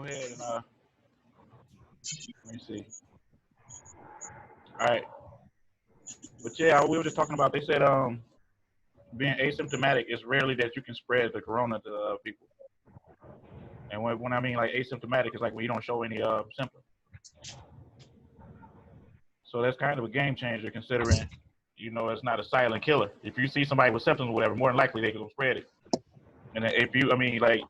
go ahead and let me see. All right, but yeah, we were just talking about. They said being asymptomatic is rarely that you can spread the corona to people. And when I mean like asymptomatic, is like when you don't show any symptoms. So that's kind of a game changer, considering it's not a silent killer. If you see somebody with symptoms or whatever, more than likely they can spread it. And if you, I mean, like,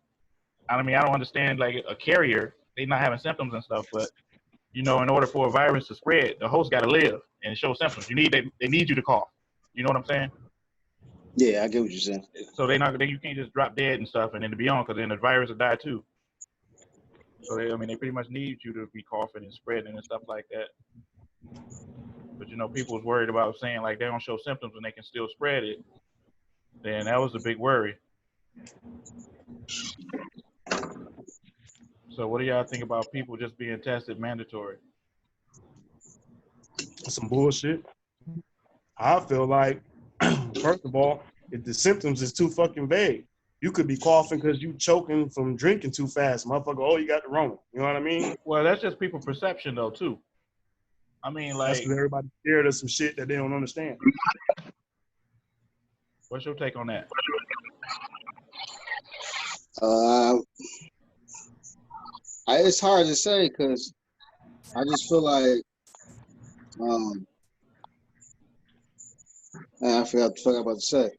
I mean, I don't understand like a carrier, they not having symptoms and stuff, but in order for a virus to spread, the host got to live and show symptoms. They need you to cough. You know what I'm saying? Yeah, I get what you're saying. So you can't just drop dead and stuff and then to be on, because then the virus will die too. So they pretty much need you to be coughing and spreading and stuff like that. But people was worried about saying like they don't show symptoms and they can still spread it. Then that was a big worry. So what do y'all think about people just being tested mandatory? Some bullshit. I feel like, first of all, if the symptoms is too fucking vague, you could be coughing because you choking from drinking too fast, motherfucker. Oh, you got the Rona. You know what I mean? Well, that's just people perception though too. I mean, like, that's because everybody's scared of some shit that they don't understand. What's your take on that? It's hard to say because I just feel like I forgot what I'm about to say.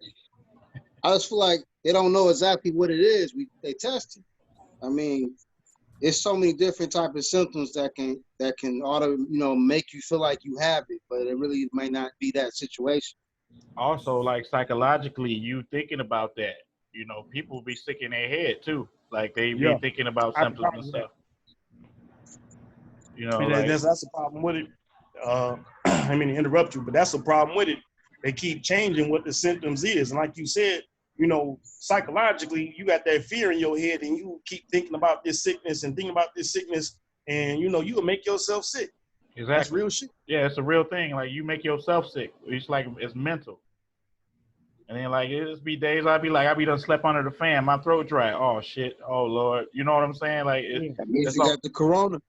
I just feel like they don't know exactly what it is. They test it. I mean, it's so many different type of symptoms that can make you feel like you have it, but it really might not be that situation. Also, like psychologically, you thinking about that. People be sick in their head too. Like they be thinking about symptoms and stuff. That's the problem with it. I mean to interrupt you, but that's the problem with it. They keep changing what the symptoms is, and like you said, psychologically, you got that fear in your head, and you keep thinking about this sickness and thinking about this sickness, and you will make yourself sick. Exactly. That's real shit. Yeah, it's a real thing. Like you make yourself sick. It's like it's mental. And then like it be days I be done slept under the fan, my throat dry. Oh shit. Oh Lord. You know what I'm saying? Like that means you got the corona.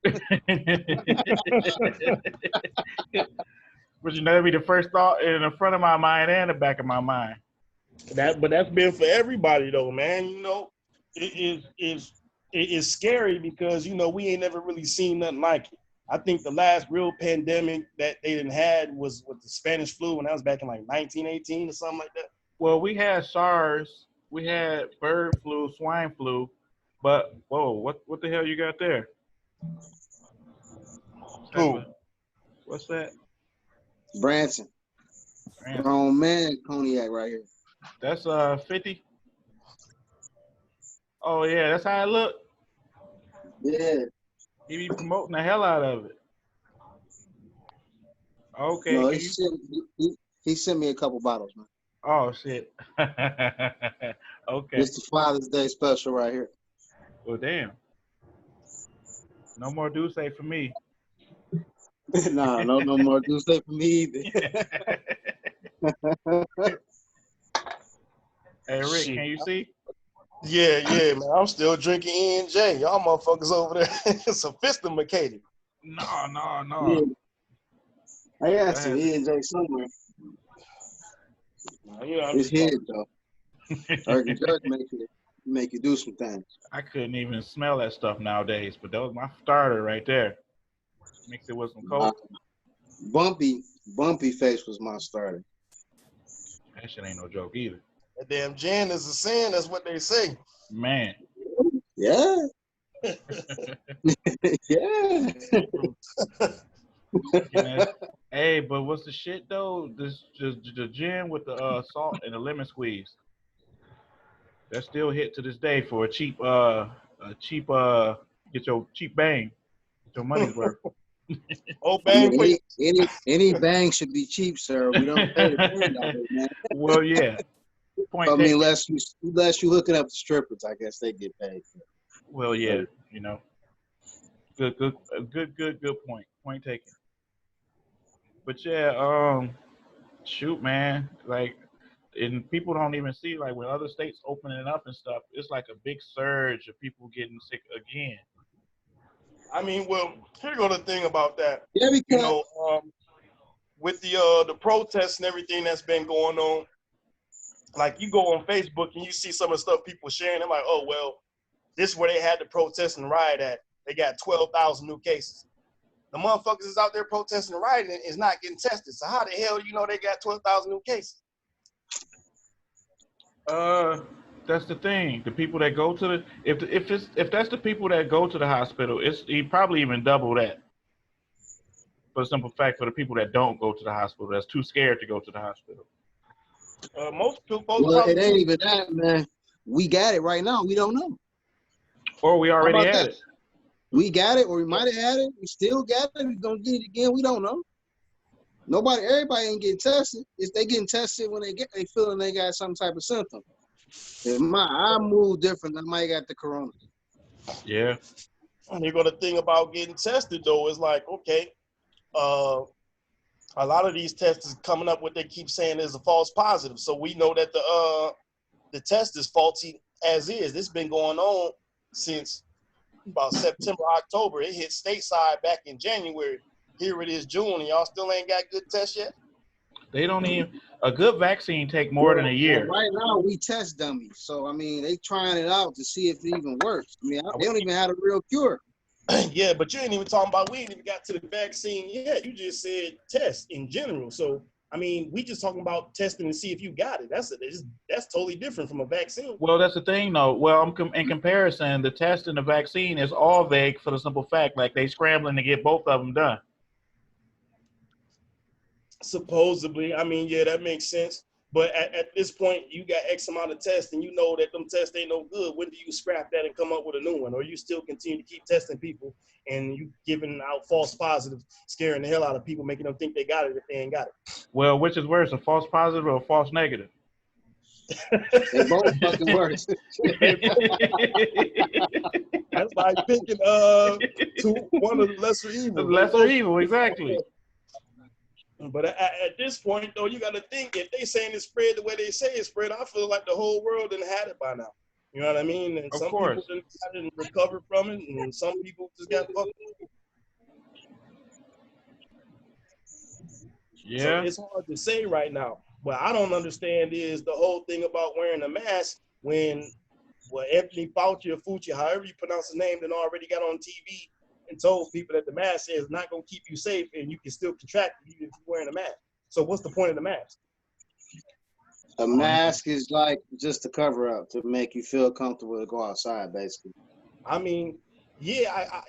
But that'd be the first thought in the front of my mind and the back of my mind. But that's been for everybody though, man. It is scary because we ain't never really seen nothing like it. I think the last real pandemic that they didn't had was with the Spanish flu, when that was back in like 1918 or something like that. Well, we had SARS, we had bird flu, swine flu, but whoa, what the hell you got there? Who? What's that? Branson. Grown man cognac right here. That's 50. Oh yeah, that's how it look. Yeah. He be promoting the hell out of it. Okay. No, he sent me a couple bottles, man. Oh shit. Okay. It's the Father's Day special right here. Well, damn. No more Douce for me. no more Douce for me either. Hey Rick, shit. Can you see? Yeah, man. I'm still drinking E&J. Y'all motherfuckers over there sophisticated. No. Yeah. I got some E&J somewhere. It's hid though. Turkey jerk make you do some things. I couldn't even smell that stuff nowadays, but that was my starter right there. Mix it with some Coke. Bumpy Face was my starter. That shit ain't no joke either. That damn gin is a sin. That's what they say. Man. Yeah. Yeah. Hey, but what's the shit though? This just the gin with the salt and the lemon squeeze. That still hit to this day for a cheap get your cheap bang, get your money's worth. Oh, bang! Any bang should be cheap, sir. We don't pay the $10, man. Well, yeah. I mean, unless you hooking up the strippers, I guess they get paid. Well, yeah, Good point. Point taken. But yeah, shoot, man, like, and people don't even see, like, when other states opening up and stuff, it's like a big surge of people getting sick again. I mean, well, here go the thing about that. Yeah, You because know, with the protests and everything that's been going on, like you go on Facebook and you see some of the stuff people sharing. I'm like, oh well, this is where they had the protest and riot at. They got 12,000 new cases. The motherfuckers is out there protesting and rioting is not getting tested. So how the hell do you know they got 12,000 new cases? That's the thing. The people that go to the if that's the people that go to the hospital, it's probably even double that. For the simple fact, for the people that don't go to the hospital, that's too scared to go to the hospital. Most people well, it probably ain't even that, man. We got it right now. We don't know. Or we How already about had that? it. We got it, or we might have had it. We still got it. We gonna get it again. We don't know. Everybody ain't getting tested. If they getting tested when they feeling they got some type of symptom. If I move different, I might got the corona. Yeah. And you're gonna think about getting tested though. It's like, okay, a lot of these tests is coming up what they keep saying is a false positive. So we know that the test is faulty as is. This has been going on since about September, October. It hit stateside back in January. Here it is June, and y'all still ain't got good tests yet? They don't even a good vaccine take more than a year. Well, right now we test dummies, so I mean they trying it out to see if it even works. I mean they don't even have a real cure. Yeah, but you ain't even talking about, we ain't even got to the vaccine yet. You just said test in general. So, I mean, we just talking about testing to see if you got it. That's totally different from a vaccine. Well, that's the thing, though. Well, in comparison, the test and the vaccine is all vague for the simple fact, like they scrambling to get both of them done. Supposedly, I mean, yeah, that makes sense. But at this point, you got X amount of tests, and you know that them tests ain't no good. When do you scrap that and come up with a new one? Or you still continue to keep testing people and you giving out false positives, scaring the hell out of people, making them think they got it if they ain't got it? Well, which is worse, a false positive or a false negative? They both fucking worse. That's like picking one of the lesser evils. Lesser evil, exactly. But at this point, though, you got to think, if they saying it spread the way they say it spread, I feel like the whole world didn't have it by now. You know what I mean? And Of some course. people didn't recover from it, and some people just got fucked. Yeah. So it's hard to say right now. What I don't understand is the whole thing about wearing a mask when Anthony Fauci or Fucci, however you pronounce his name, then already got on TV and told people that the mask is not going to keep you safe and you can still contract it even if you're wearing a mask. So what's the point of the mask? A mask is like just a cover up to make you feel comfortable to go outside, basically. I mean, yeah,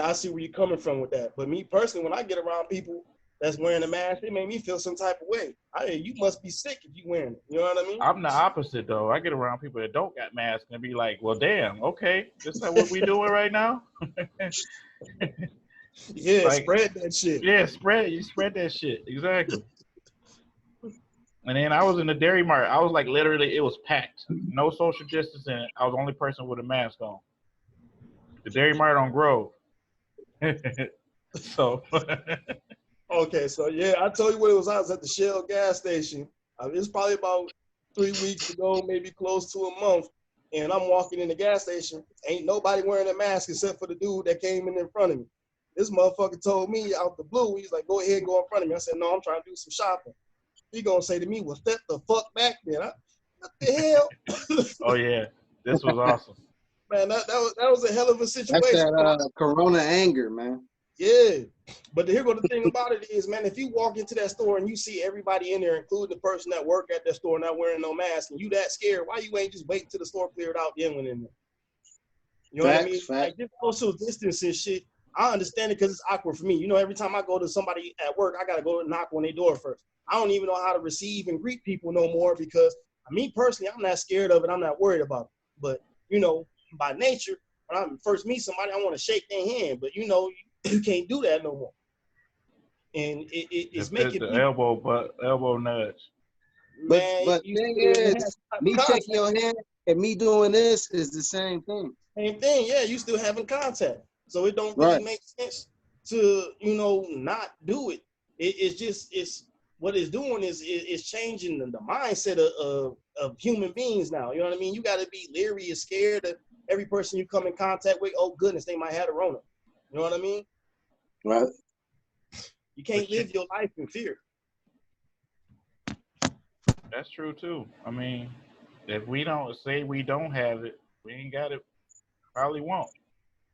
I see where you're coming from with that. But me personally, when I get around people that's wearing a mask, it made me feel some type of way. You must be sick if you wearing it. You know what I mean? I'm the opposite, though. I get around people that don't got masks and be like, well, damn, okay, this is what we doing right now? Yeah, like, spread that shit. Yeah, spread that shit. Exactly. And then I was in the Dairy Mart. I was like, literally, it was packed. No social distancing. I was the only person with a mask on. The Dairy Mart on Grove. So. Okay, so yeah, I told you what it was. I was at the Shell gas station. It's probably about 3 weeks ago, maybe close to a month. And I'm walking in the gas station. Ain't nobody wearing a mask except for the dude that came in front of me. This motherfucker told me out the blue, he's like, go ahead and go in front of me. I said, no, I'm trying to do some shopping. He gonna say to me, well, step the fuck back then. What the hell? Oh, yeah. This was awesome. Man, that was a hell of a situation. That's that corona anger, man. Yeah. But here go the thing about it is, man, if you walk into that store and you see everybody in there, including the person that work at that store not wearing no mask, and you that scared, why you ain't just wait till the store cleared out, then went in there? You know what I mean? Like this social distancing shit, I understand it because it's awkward for me. You know, every time I go to somebody at work, I gotta go knock on their door first. I don't even know how to receive and greet people no more because me personally, I'm not scared of it. I'm not worried about it. But you know, by nature, when I first meet somebody, I want to shake their hand. But you know, you can't do that no more. And it's making the people, elbow nudge. Man, but thing is, me shaking your hand and me doing this is the same thing. Same thing, yeah. You still having contact, so it don't really make sense to not do it. It's what it's doing is it's changing the mindset of human beings now. You know what I mean? You got to be leery and scared of every person you come in contact with. Oh goodness, they might have the Rona. You know what I mean? Right. You can't live your life in fear. That's true too. I mean, if we don't have it, we ain't got it. Probably won't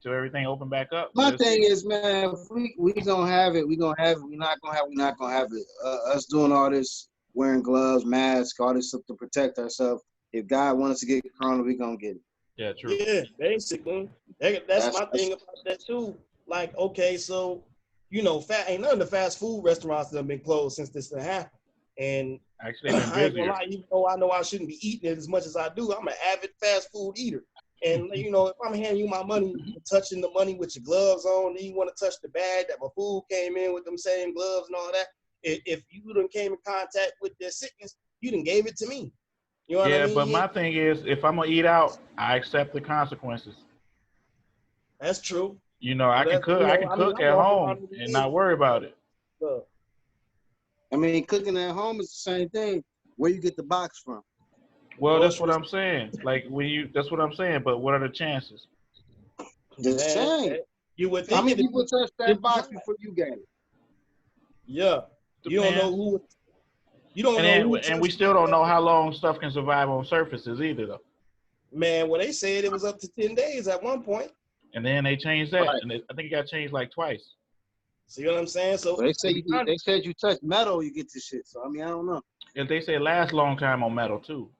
till everything open back up. My Let's thing see. is, man, if we gonna have it, we gonna have it. We're not gonna have it. Us doing all this, wearing gloves, masks, all this stuff to protect ourselves. If God wants us to get corona, we gonna get it. Yeah, true. Yeah, basically. That's my thing about that too. Like, okay, so ain't none of the fast food restaurants that have been closed since this happened. And Actually, they've been I ain't busier. gonna lie, even though I know I shouldn't be eating it as much as I do, I'm an avid fast food eater. And if I'm handing you my money, touching the money with your gloves on, then you want to touch the bag that my food came in with them same gloves and all that. If you done came in contact with their sickness, you done gave it to me. You know what I mean? But my thing is, if I'm gonna eat out, I accept the consequences. That's true. I can cook. I can cook at home and not worry about it. I mean, cooking at home is the same thing. Where you get the box from? Well, that's what I'm saying. Like that's what I'm saying. But what are the chances? The same. You would think. How many people touched that box before you got it? Yeah. You don't know who. You don't know who. And we still don't know how long stuff can survive on surfaces either, though. Man, well, they said it was up to 10 days at one point. And then they changed that, Right. and I think it got changed like twice. See what I'm saying? So they said you touch metal, you get this shit. So I mean, I don't know. And they say it lasts a long time on metal too.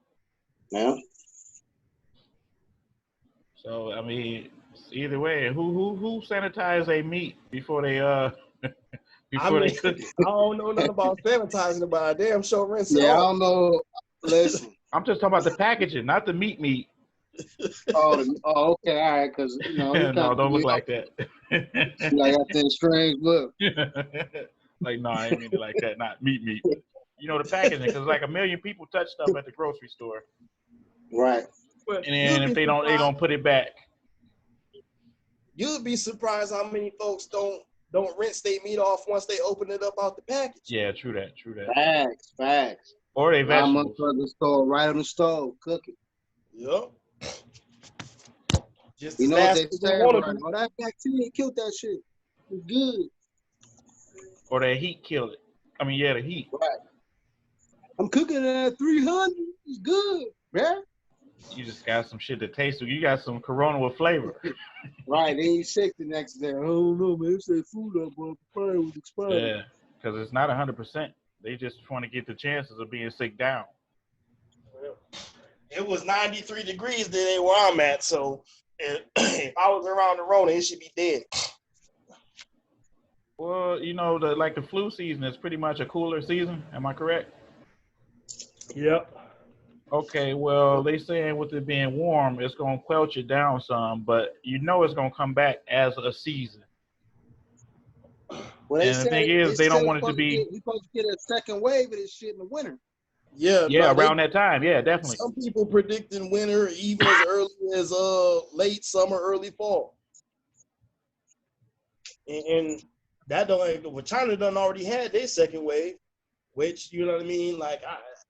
Yeah. So I mean, either way, who sanitize a meat before they they cook it? I don't know nothing about sanitizing it, but I damn sure rinse it. Yeah, off. I don't know. Listen. I'm just talking about the packaging, not the meat. Oh, okay, all right, because no, don't look like that. Like I said, strange look. Like, no, I ain't mean it like that. Not meat. The packaging, because like a million people touch stuff at the grocery store. Right. And then if they don't, they gonna put it back. You'd be surprised how many folks don't rinse their meat off once they open it up out the package. Yeah, true that. Facts. Or they vegetables. Motherfuckers store right on the stove, cook it. Yep. Just what they say, right? Oh, that bacteria killed that shit. It's good. Or that heat killed it. I mean, the heat. Right. I'm cooking it at 300. It's good, man. You just got some shit to taste. You got some Corona with flavor. Right. Then you sick the next day. I don't know, man. It said food up, but the was expired. Yeah, because it's not 100%. They just want to get the chances of being sick down. It was 93 degrees there where I'm at, so if I was around the Rona, it should be dead. Well, the flu season is pretty much a cooler season. Am I correct? Yep. Okay, well, they saying with it being warm, it's going to quelch it down some, but it's going to come back as a season. Well, and the thing is, they don't want it to be. We're supposed to get a second wave of this shit in the winter. Yeah, around that time. Yeah, definitely. Some people predicting winter even as early as late summer, early fall. And that China done already had their second wave, which you know what I mean. Like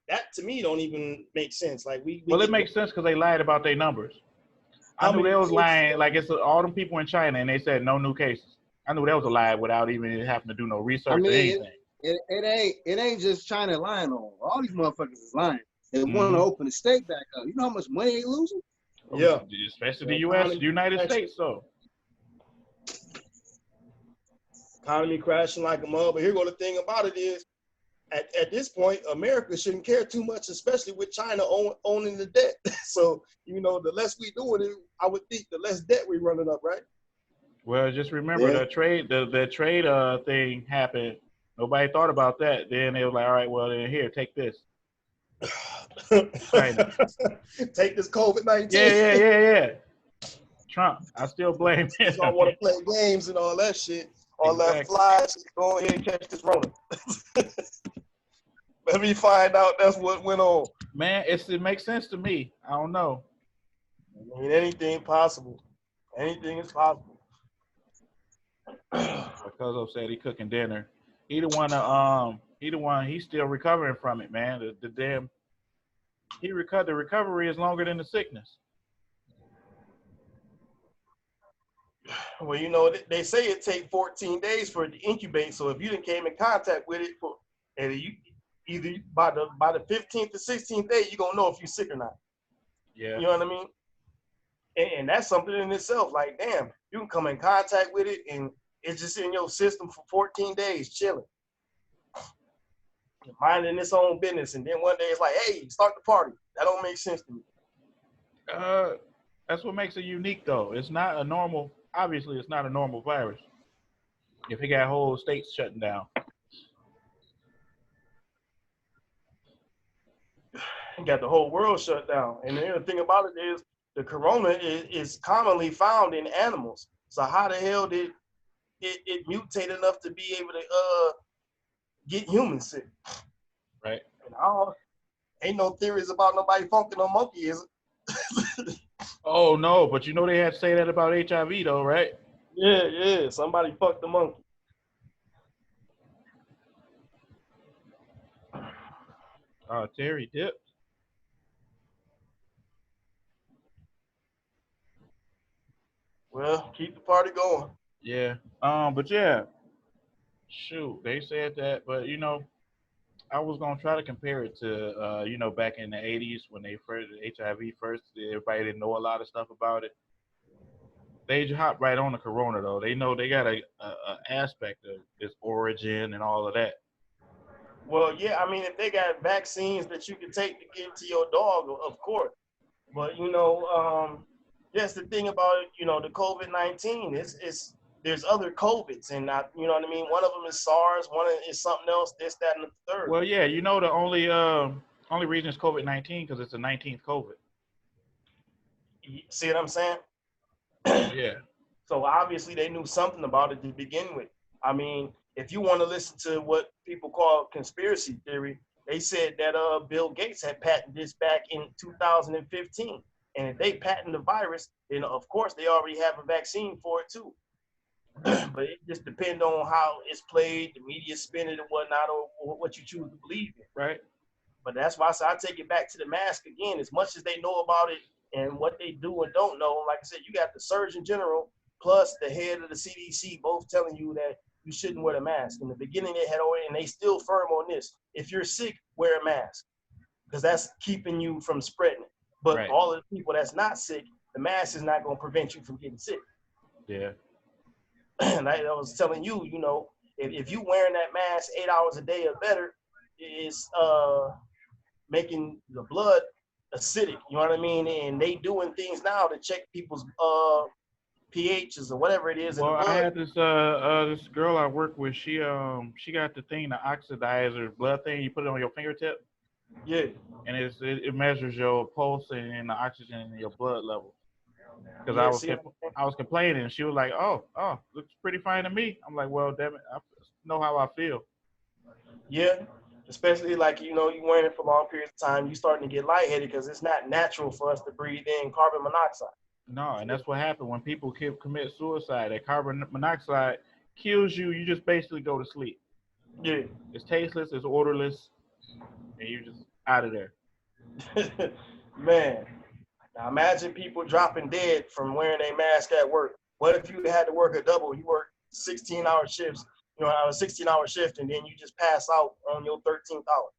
that to me don't even make sense. Like it makes sense because they lied about their numbers. I knew they was lying. Like it's all them people in China, and they said no new cases. I knew that was a lie without even having to do no research or anything. It ain't just China lying on. All these motherfuckers is lying. They want to open the state back up. You know how much money they losing? Yeah. Especially the U.S., United States, so. Economy crashing like a mother. But here go the thing about it is, at this point, America shouldn't care too much, especially with China owning the debt. So, the less we doing it, I would think the less debt we running up, right? Well, just remember the trade thing happened. Nobody thought about that. Then they was like, all right, well, then here, take this. China. Take this COVID-19. Yeah. Trump. I still blame him. Don't want to play games and all that shit. All that flies. Go ahead and catch this Rona. Let me find out that's what went on. Man, it makes sense to me. I don't know. I mean, anything possible. Anything is possible. Because said he cooking dinner. He the one. He's still recovering from it, man. The damn. The recovery is longer than the sickness. Well, they say it take 14 days for it to incubate. So if you didn't came in contact with it and you either by the 15th or 16th day, you're gonna know if you're sick or not. Yeah. You know what I mean? And that's something in itself. Like, damn, you can come in contact with it and it's just in your system for 14 days, chilling, minding its own business. And then one day it's like, hey, start the party. That don't make sense to me. That's what makes it unique, though. It's not a normal. Obviously, it's not a normal virus. If it got whole states shutting down. You got the whole world shut down. And the other thing about it is the corona is commonly found in animals. So how the hell did it mutate enough to be able to get humans sick? Right. And ain't no theories about nobody funking on monkey, is it? Oh no, but they had to say that about HIV though, right? Yeah. Somebody fucked the monkey. Terry dipped. Well, keep the party going. Yeah. But yeah, shoot, they said that, but I was gonna try to compare it to back in the '80s when they first HIV first. Everybody didn't know a lot of stuff about it. They just hopped right on the corona though. They know they got a aspect of its origin and all of that. Well, yeah, I mean, if they got vaccines that you can take to give to your dog, of course. But that's the thing about it. The COVID-19 is there's other COVIDs, and not, you know what I mean. One of them is SARS, one is something else, this, that, and the third. Well, yeah, the only reason it's COVID-19 because it's the 19th COVID. You see what I'm saying? Yeah. So obviously they knew something about it to begin with. I mean, if you want to listen to what people call conspiracy theory, they said that Bill Gates had patented this back in 2015. And if they patent the virus, then of course they already have a vaccine for it too. But it just depends on how it's played, the media spin it and whatnot, or what you choose to believe in. Right. But that's why I take it back to the mask again. As much as they know about it and what they do and don't know, like I said, you got the Surgeon General plus the head of the CDC both telling you that you shouldn't wear the mask. In the beginning, they had already, and they still firm on this. If you're sick, wear a mask because that's keeping you from spreading it. But right. All of the people that's not sick, the mask is not going to prevent you from getting sick. Yeah. And I was telling you, if you wearing that mask 8 hours a day or better, is making the blood acidic. You know what I mean? And they doing things now to check people's pHs or whatever it is. Well, in the blood. I had this girl I work with. She got the thing, the oxidizer blood thing. You put it on your fingertip. Yeah. And it measures your pulse and the oxygen in your blood level. Because I was complaining, and she was like, "Oh, looks pretty fine to me." I'm like, "Well, damn it, I know how I feel." Yeah, especially like you wearing it for long periods of time, you starting to get lightheaded because it's not natural for us to breathe in carbon monoxide. No, and that's what happened when people commit suicide. That carbon monoxide kills you. You just basically go to sleep. Yeah, it's tasteless, it's odorless, and you just out of there. Man. Now imagine people dropping dead from wearing a mask at work. What if you had to work a double? You work 16-hour shifts, a 16-hour shift, and then you just pass out on your 13th hour.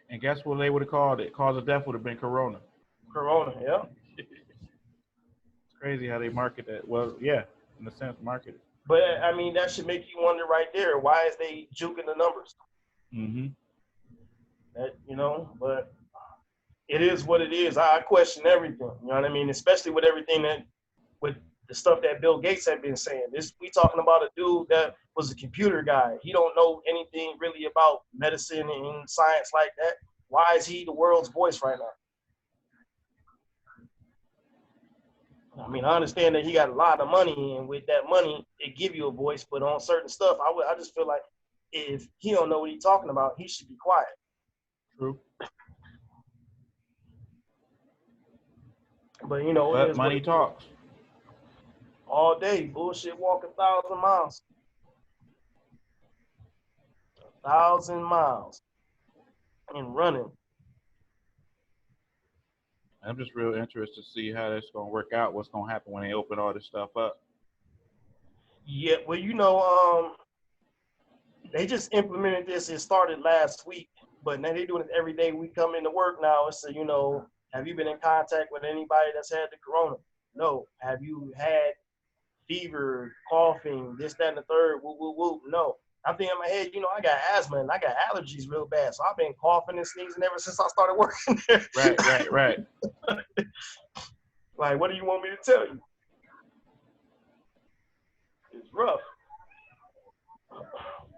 And guess what they would have called it? Cause of death would have been corona. Corona, yeah. It's crazy how they market that. Well, yeah, in a sense, market it. But I mean, that should make you wonder right there. Why is they juking the numbers? Mm-hmm. But it is what it is. I question everything. You know what I mean? Especially with everything with the stuff that Bill Gates had been saying. We talking about a dude that was a computer guy. He don't know anything really about medicine and science like that. Why is he the world's voice right now? I mean, I understand that he got a lot of money, and with that money, it give you a voice. But on certain stuff, I just feel like if he don't know what he's talking about, he should be quiet. True. But but money talks all day. Bullshit walk 1,000 miles. 1,000 miles and running. I'm just real interested to see how that's gonna work out. What's gonna happen when they open all this stuff up? Yeah, well, they just implemented this. It started last week, but now they're doing it every day. We come into work now and say, have you been in contact with anybody that's had the corona? No. Have you had fever, coughing, this, that, and the third? Whoop, whoop, whoop. No. I'm thinking in my head, I got asthma and I got allergies real bad. So I've been coughing and sneezing ever since I started working there. Right. Like, what do you want me to tell you? It's rough.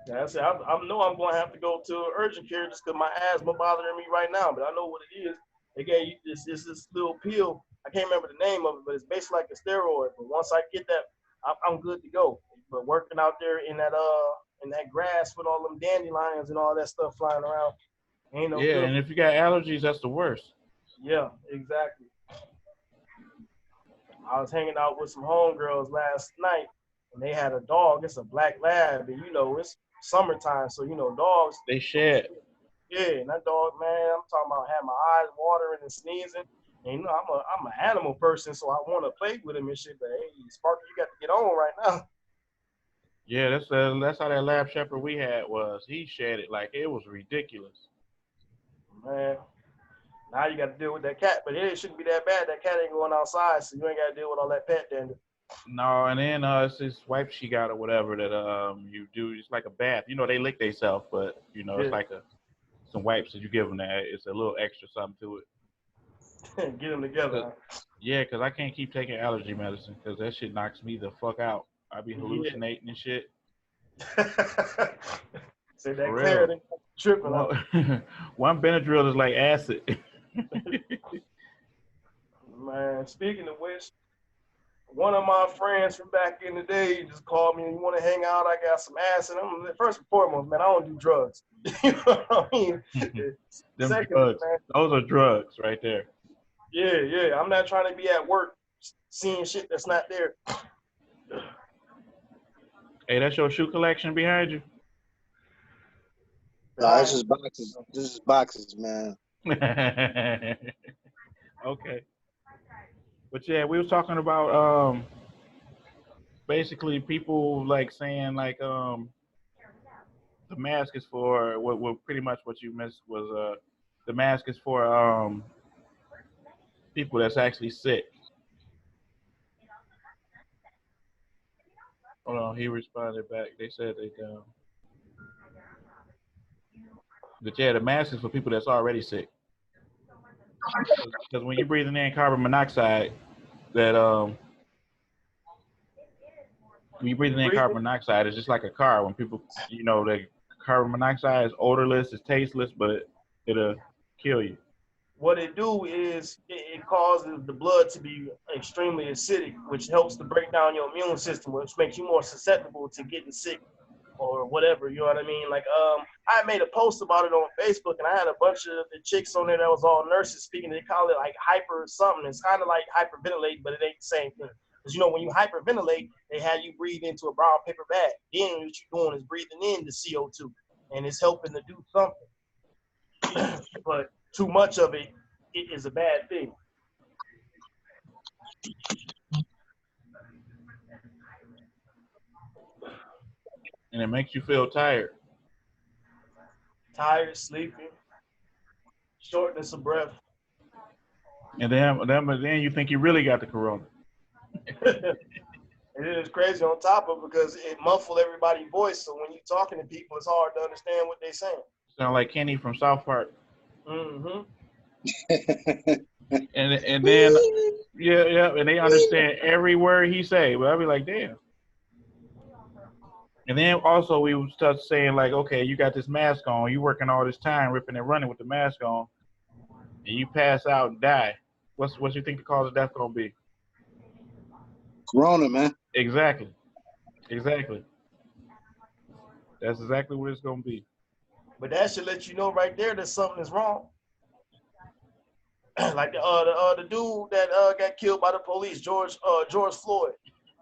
That's it. I know I'm going to have to go to urgent care just because my asthma bothering me right now, but I know what it is. They gave you this little pill. I can't remember the name of it, but it's basically like a steroid. But once I get that, I'm good to go. But working out there in that grass with all them dandelions and all that stuff flying around, ain't no good. And if you got allergies, that's the worst. Yeah, exactly. I was hanging out with some homegirls last night, and they had a dog. It's a black lab, and it's summertime, so dogs. They shed. Yeah, and that dog, man, I'm talking about had my eyes watering and sneezing. And I'm an animal person, so I want to play with him and shit. But hey, Sparky, you got to get on right now. Yeah, that's how that lab shepherd we had was. He shed it like it was ridiculous. Man, now you got to deal with that cat, but it shouldn't be that bad. That cat ain't going outside, so you ain't got to deal with all that pet dander. No, and then it's this wipe she got or whatever that you do. It's like a bath. They lick themselves, but it's like some wipes that you give them. That it's a little extra something to it. Get them together. Yeah, because I can't keep taking allergy medicine because that shit knocks me the fuck out. I be hallucinating and shit. Say that clear, tripping. One Benadryl is like acid. Man, speaking of which, one of my friends from back in the day just called me. You want to hang out? I got some acid. First and foremost, man, I don't do drugs. You know what I mean? Drugs. Man, those are drugs right there. Yeah. I'm not trying to be at work seeing shit that's not there. Hey, that's your shoe collection behind you? No, this is boxes. This is boxes, man. Okay. But yeah, we was talking about basically people like saying like the mask is for what pretty much what you missed was the mask is for people that's actually sick. Hold on, he responded back. They said they but yeah, the mask is for people that's already sick. Because when you're breathing in carbon monoxide, that when you're breathing in carbon monoxide, it's just like a car. When people, the carbon monoxide is odorless, it's tasteless, but it'll kill you. What it do is it causes the blood to be extremely acidic, which helps to break down your immune system, which makes you more susceptible to getting sick or whatever. You know what I mean? Like, I made a post about it on Facebook, and I had a bunch of the chicks on there that was all nurses speaking. They call it like hyper something. It's kind of like hyperventilating, but it ain't the same thing. Because, when you hyperventilate, they have you breathe into a brown paper bag. Then what you're doing is breathing in the CO2, and it's helping to do something. But too much of it is a bad thing. And it makes you feel tired. Tired, sleepy, shortness of breath. And then you think you really got the corona. And it is crazy on top of it because it muffles everybody's voice. So when you're talking to people, it's hard to understand what they're saying. Sound like Kenny from South Park. Mm-hmm. and then and they understand every word he say. But I'll be like, damn. And then also we would start saying like, okay, you got this mask on, you working all this time ripping and running with the mask on, and you pass out and die. What you think the cause of death gonna be? Corona, man. Exactly. That's exactly what it's gonna be. But that should let you know right there that something is wrong. Like the dude that got killed by the police, George Floyd.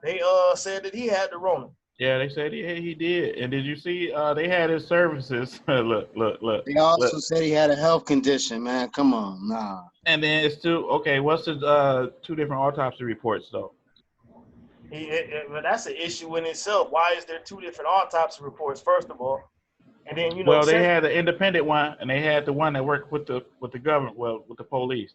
They said that he had the Rona. Yeah, they said he did. And did you see they had his services? look. They also said he had a health condition, man. Come on, nah. And then it's what's the two different autopsy reports though? But that's an issue in itself. Why is there 2 different autopsy reports, first of all? And then, Well, they had the independent one, and they had the one that worked with the government, well, with the police.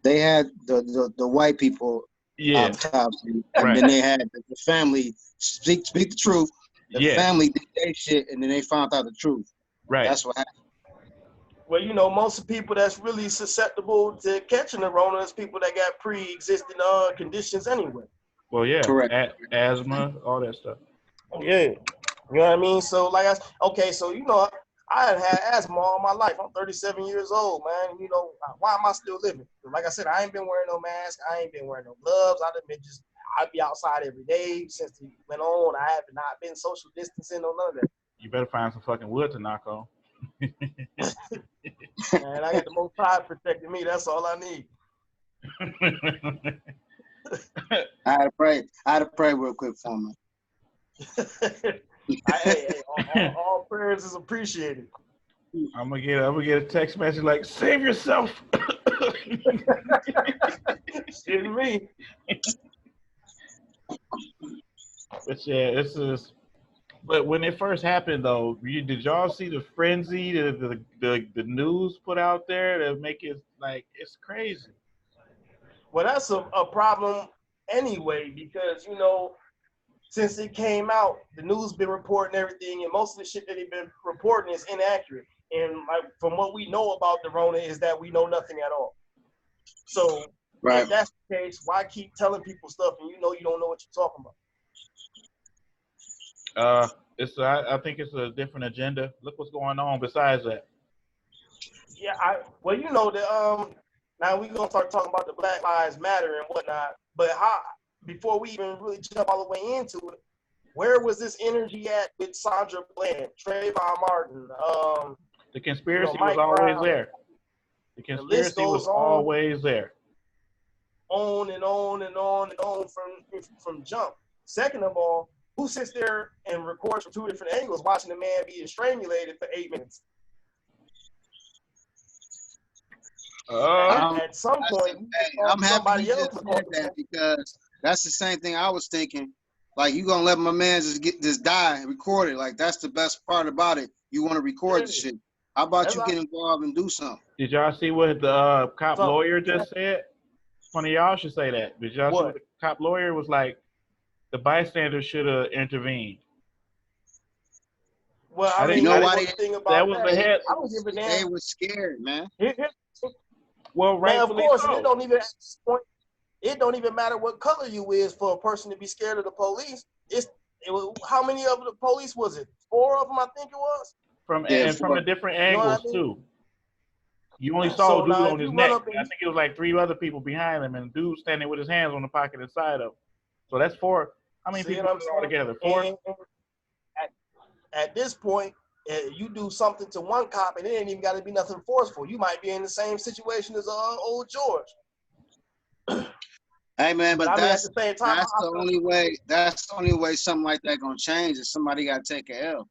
They had the white people autopsy, and then they had the family speak the truth. The family did their shit, and then they found out the truth. Right. That's what happened. Well, most people that's really susceptible to catching the Rona is people that got pre-existing conditions anyway. Well, yeah. Correct. Asthma, all that stuff. Yeah. You know what I mean? So, I had asthma all my life. I'm 37 years old, man. Why am I still living? Like I said, I ain't been wearing no mask. I ain't been wearing no gloves. I'd be outside every day since it went on. I have not been social distancing or none of that. You better find some fucking wood to knock on. Man, I got the Most High protecting me. That's all I need. I had to pray real quick for me. All prayers is appreciated. I'm gonna get a text message like, "Save yourself." Shit me. But yeah, this is. But when it first happened, though, did y'all see the frenzy the news put out there to make it like it's crazy? Well, that's a problem anyway, because since it came out, the news been reporting everything, and most of the shit that they've been reporting is inaccurate. And from what we know about the Rona is that we know nothing at all. So if that's the case, why keep telling people stuff and you don't know what you're talking about? I think it's a different agenda. Look what's going on besides that. Yeah, now we're gonna start talking about the Black Lives Matter and whatnot. But before we even really jump all the way into it, where was this energy at with Sandra Bland, Trayvon Martin? The conspiracy was always there. The conspiracy was always there. On and on and on and on from jump. Second of all, who sits there and records from 2 different angles watching a man being strangulated for 8 minutes? At some point, I'm happy you just said that, because that's the same thing I was thinking. Like, you gonna let my man just die and record it? Like, that's the best part about it. You want to record the shit. How about you get involved and do something? Did y'all see what the cop lawyer just said? Funny, y'all should say that. Did y'all see what the cop lawyer was like? The bystanders should have intervened. Well, I mean, you know why that was the head. They were scared, man. Well, right. Of course, so. It don't even matter what color you is for a person to be scared of the police. How many of the police was it? 4 of them, I think it was. From the different angles too. You only saw a dude on his neck. I think it was like 3 other people behind him, and a dude standing with his hands on the pocket inside of him. So that's 4. How many people all together? 4. At this point, you do something to one cop, and it ain't even got to be nothing forceful. You might be in the same situation as old George. Hey man, but that's the only way. That's the only way something like that gonna change. Is somebody got to take a L.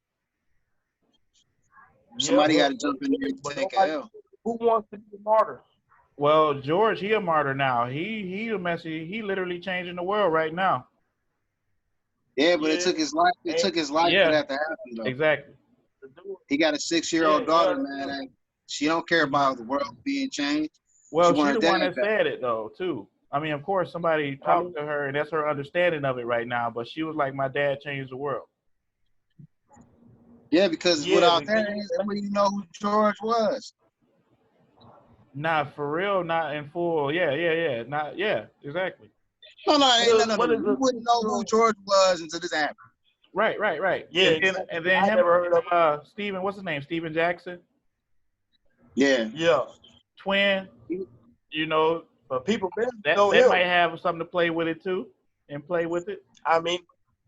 Somebody got to jump in there and take a L. Who wants to be a martyr? Well, George, he a martyr now. He a messy. He literally changing the world right now. Yeah, but it took his life. It took his life for that to happen, though. Exactly. He got a 6-year-old daughter, man. And she don't care about the world being changed. Well, she's the one that said it, though, too. I mean, of course, somebody talked to her, and that's her understanding of it right now. But she was like, "My dad changed the world." Yeah, because without that, everybody know who George was. Not for real, not in full. Yeah, exactly. No. We wouldn't know who George was until this happened. Right. Yeah, and then him, Stephen, what's his name? Stephen Jackson. Yeah. Twin. You know, but people that might have something to play with it too, and play with it. I mean,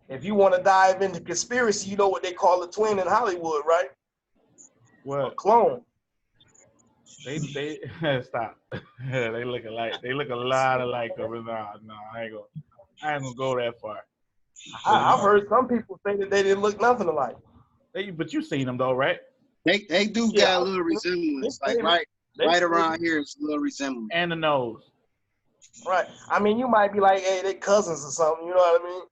if you want to dive into conspiracy, you know what they call a twin in Hollywood, right? What? A clone. They stop. They look alike. They look a lot alike. No, I ain't gonna go that far. I've heard some people say that they didn't look nothing alike. But you seen them though, right? They do got a little resemblance. Like right around here, it's a little resemblance. And the nose. Right. I mean, you might be like, hey, they cousins or something. You know what I mean?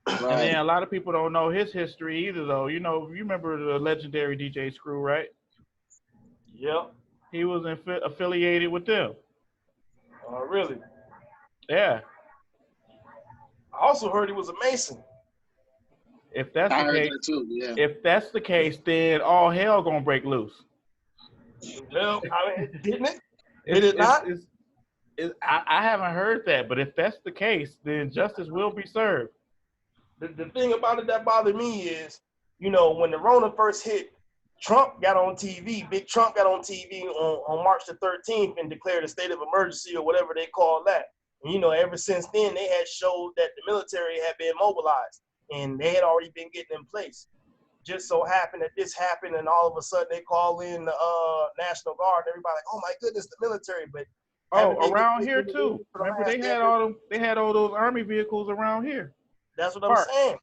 And Right. then a lot of people don't know his history either, though. You know, you remember the legendary DJ Screw, right? Yep. He was affiliated with them. Really? Yeah. I also heard he was a Mason. If that's I the heard case, that too. Yeah. if that's the case, then all hell gonna break loose. Well, I mean, didn't it? Did it not? I haven't heard that, but if that's the case, then justice will be served. The thing about it that bothered me is, you know, when the Rona first hit, Trump got on TV, Big Trump got on TV on March the 13th and declared a state of emergency or whatever they call that. And, you know, ever since then, they had showed that the military had been mobilized and they had already been getting in place. Just so happened that this happened and all of a sudden they call in the National Guard and everybody like, oh my goodness, the military. But Oh, around here too. Remember they had all those army vehicles around here. That's what I'm saying.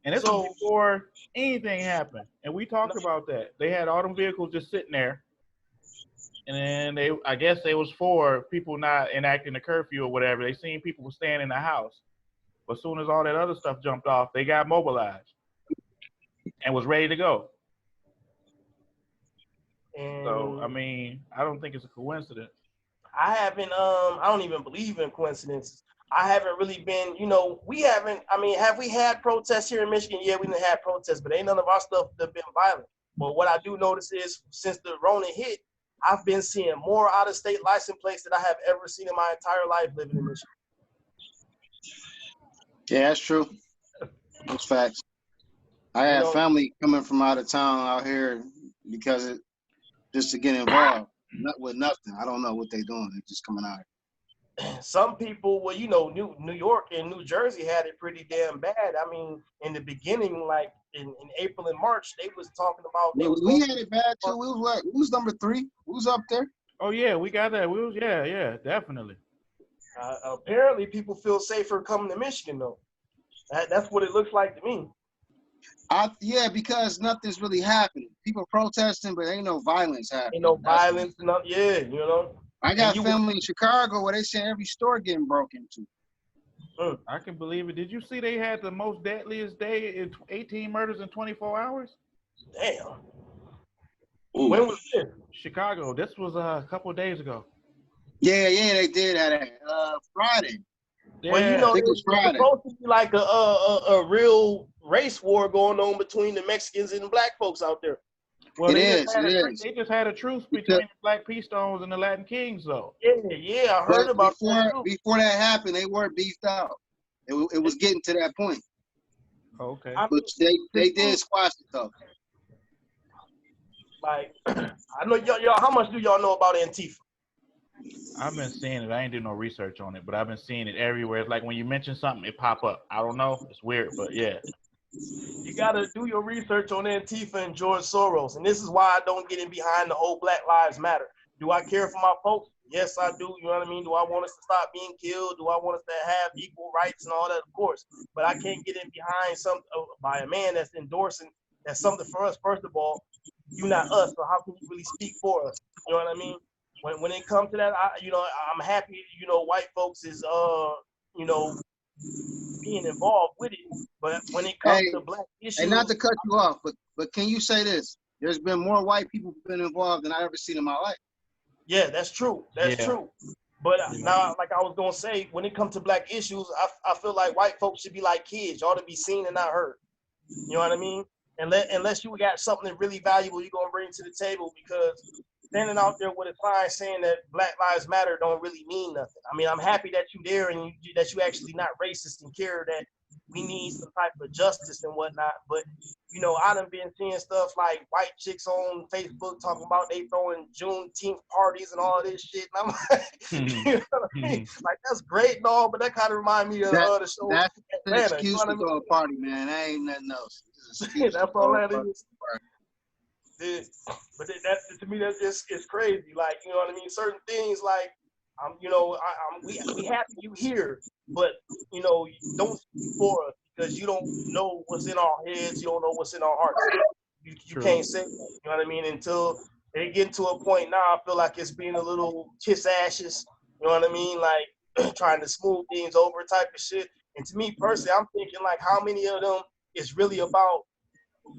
And this was before anything happened. And we talked about that. They had all them vehicles just sitting there. And then I guess they was for people not enacting the curfew or whatever. They seen people were staying in the house. But as soon as all that other stuff jumped off, they got mobilized and was ready to go. And so, I mean, I don't think it's a coincidence. I don't even believe in coincidences. I haven't really been, you know, have we had protests here in Michigan? Yeah, we didn't have protests, but ain't none of our stuff that been violent. But what I do notice is since the Rona hit, I've been seeing more out-of-state license plates than I have ever seen in my entire life living in Michigan. Yeah, that's true. That's facts. I had family coming from out of town out here because just to get involved, not with nothing. I don't know what they're doing. They're just coming out. Some people, well, you know, New York and New Jersey had it pretty damn bad. I mean, in the beginning, like in April and March, they was talking about. We had it bad too. We was number 3. We was up there. Oh yeah, we got that. We was yeah, definitely. Apparently, people feel safer coming to Michigan though. That's what it looks like to me. Yeah, because nothing's really happening. People protesting, but ain't no violence happening. Ain't no violence, yeah, you know. I got family in Chicago where they say every store getting broken into. I can believe it. Did you see they had the most deadliest day in 18 murders in 24 hours? Damn. Ooh. When was this? Chicago. This was a couple of days ago. Yeah, they did have that. Friday. Yeah, well, you know, it's supposed to be like a real race war going on between the Mexicans and the black folks out there. Well, they just had a truce between the Black P Stones and the Latin Kings, though. Yeah, I heard about that. Before that happened, they weren't beefed out. It was getting to that point. Okay. But they did squash it, though. Like, I know y'all. How much do y'all know about Antifa? I've been seeing it. I ain't doing no research on it, but I've been seeing it everywhere. It's like when you mention something, it pop up. I don't know. It's weird, but yeah. You got to do your research on Antifa and George Soros. And this is why I don't get in behind the whole Black Lives Matter. Do I care for my folks? Yes, I do. You know what I mean? Do I want us to stop being killed? Do I want us to have equal rights and all that? Of course. But I can't get in behind by a man that's endorsing that's something for us. First of all, you're not us. So how can you really speak for us? You know what I mean? When it comes to that, I'm happy, white folks is, being involved with it. But when it comes to black issues. And not to cut you off, but can you say this? There's been more white people been involved than I ever seen in my life. Yeah, that's true. That's true. But now, like I was going to say, when it comes to black issues, I feel like white folks should be like kids. You ought to be seen and not heard. You know what I mean? Unless you got something really valuable you're going to bring to the table, because standing out there with a sign saying that Black Lives Matter don't really mean nothing. I mean, I'm happy that you're there and that you actually not racist and care that we need some type of justice and whatnot. But, I done been seeing stuff like white chicks on Facebook talking about they throwing Juneteenth parties and all this shit. And I'm like, you know what I mean? Like, that's great and all, but that kind of remind me of the show. That's an excuse to throw a party, man. That ain't nothing else. That's all that is. But that to me, that's just it's crazy. Like, you know what I mean? Certain things like, we happy you here, but don't speak for us because you don't know what's in our heads. You don't know what's in our hearts. You can't say that. You know what I mean? Until they get to a point now, I feel like it's being a little kiss ashes. You know what I mean? Like trying to smooth things over type of shit. And to me personally, I'm thinking like how many of them is really about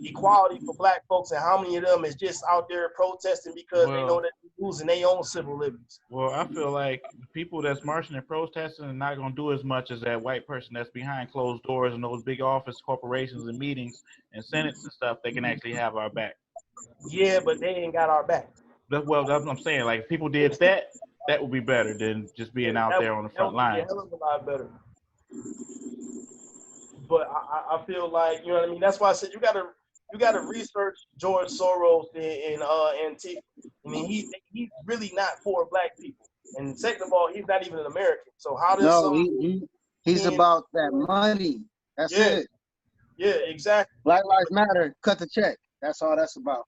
equality for black folks and how many of them is just out there protesting because they know that they're losing their own civil liberties. Well, I feel like the people that's marching and protesting are not going to do as much as that white person that's behind closed doors in those big office corporations and meetings and senates and stuff. They can actually have our back. Yeah, but they ain't got our back. That's what I'm saying. Like, if people did that, that would be better than just being out there on the front line. That would be a hell of a lot better. But I feel like, you know what I mean? That's why I said you gotta research George Soros and Antifa. I mean, he's really not for black people. And second of all, he's not even an American. So how does he's about that money. That's it. Yeah, exactly. Black Lives Matter, cut the check. That's all that's about.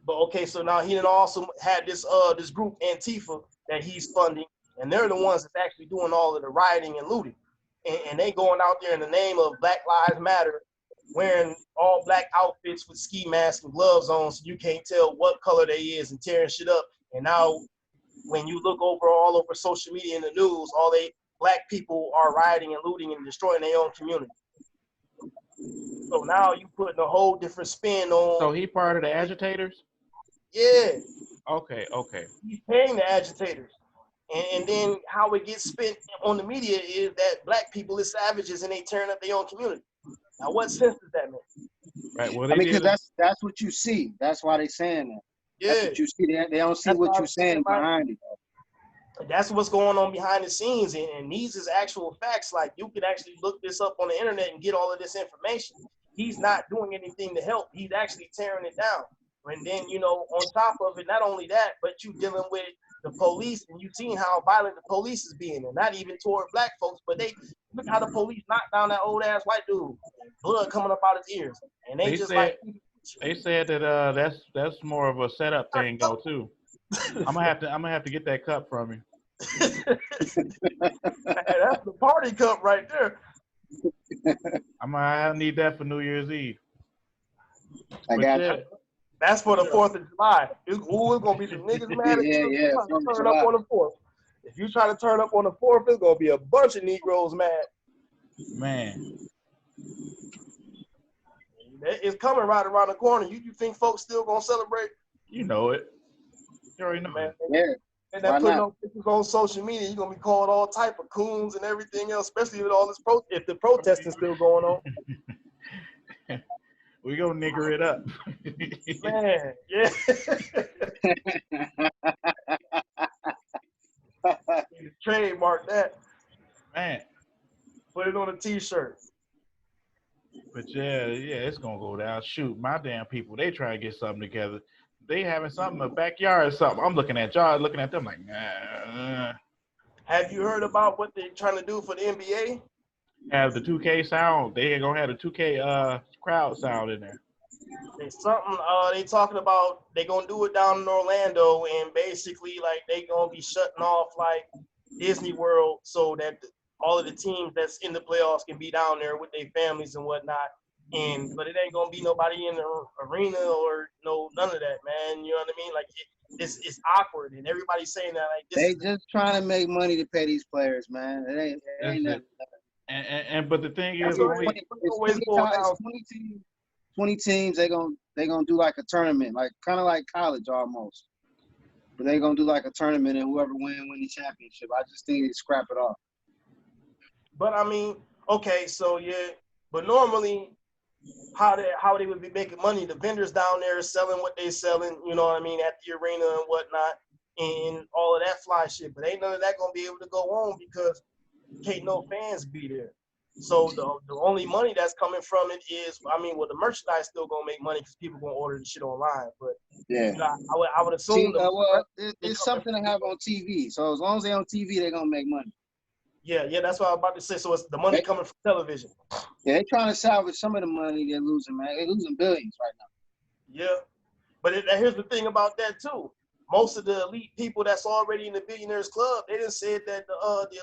But okay, so now he also had this group Antifa that he's funding, and they're the ones that's actually doing all of the rioting and looting. And they going out there in the name of Black Lives Matter, wearing all black outfits with ski masks and gloves on, so you can't tell what color they is, and tearing shit up. And now when you look all over social media and the news, all they black people are rioting and looting and destroying their own community. So now you putting a whole different spin on. So he part of the agitators? Yeah. Okay. He's paying the agitators. And then how it gets spent on the media is that black people is savages and they tearing up their own community. Now, what sense does that make? Right. Well, because that's what you see. That's why they saying that. Yeah. That's what you see. They don't see what you're saying behind it. That's what's going on behind the scenes, and these is actual facts. Like, you can actually look this up on the internet and get all of this information. He's not doing anything to help. He's actually tearing it down. And then, on top of it, not only that, but you dealing with the police, and you seen how violent the police is being, and not even toward black folks, but they look how the police knocked down that old ass white dude, blood coming up out his ears, and they said that that's more of a setup thing though too. I'm gonna have to get that cup from you. That's the party cup right there. I need that for New Year's Eve. I got you. That's for the 4th of July. It's gonna be the niggas mad at you. Turn up on the 4th. If you try to turn up on the 4th, it's gonna be a bunch of Negroes mad. Man, it's coming right around the corner. You think folks still gonna celebrate? You know it. You already know, man. Yeah. And that putting on pictures on social media, you're gonna be called all type of coons and everything else, especially with all this if the protesting still going on. We gonna nigger it up. Man, yeah. Trademark that. Man. Put it on a t-shirt. But yeah, it's gonna go down. Shoot, my damn people, they try to get something together. They having something in the backyard or something. I'm looking at y'all, looking at them like, nah. Have you heard about what they're trying to do for the NBA? Have the 2K sound. They gonna have the 2K crowd sound in there. There's something they talking about. They gonna do it down in Orlando, and basically like they gonna be shutting off like Disney World so that all of the teams that's in the playoffs can be down there with their families and whatnot. But it ain't gonna be nobody in the arena or none of that, man. You know what I mean? Like it's awkward, and everybody's saying that like they just trying to make money to pay these players, man. It ain't nothing. And but the thing is, 20 teams. They gonna do like a tournament, like kind of like college almost. But they gonna do like a tournament, and whoever win the championship. I just think they scrap it off. But I mean, okay, so yeah, but normally how they would be making money, the vendors down there selling what they selling, you know what I mean, at the arena and whatnot, and all of that fly shit. But ain't none of that gonna be able to go on because can't no fans be there. So the only money that's coming from it is, the merchandise still gonna make money because people gonna order the shit online. But yeah, I would assume. It's something to have on TV. So as long as they on TV, they're gonna make money. Yeah, that's what I was about to say. So it's the money coming from television. Yeah, they're trying to salvage some of the money they're losing, man. They're losing billions right now. Yeah, but here's the thing about that too. Most of the elite people that's already in the Billionaires Club, they done said that the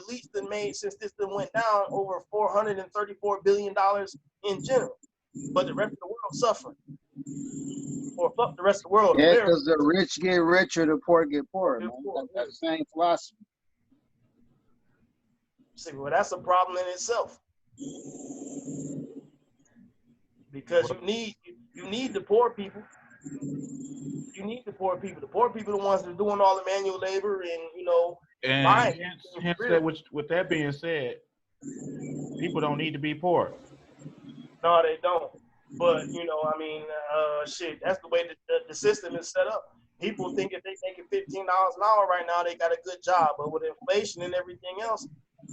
elites done made since this done went down over $434 billion in general. But the rest of the world suffering. Or fuck the rest of the world. Yeah, because the rich get richer, the poor get poorer. Man. That's the same philosophy. See, well, that's a problem in itself. Because you need the poor people. You need the poor people. The poor people are the ones that are doing all the manual labor and, And buying. hence that, with that being said, people don't need to be poor. No, they don't. But, shit, that's the way the system is set up. People think if they making $15 an hour right now, they got a good job. But with inflation and everything else,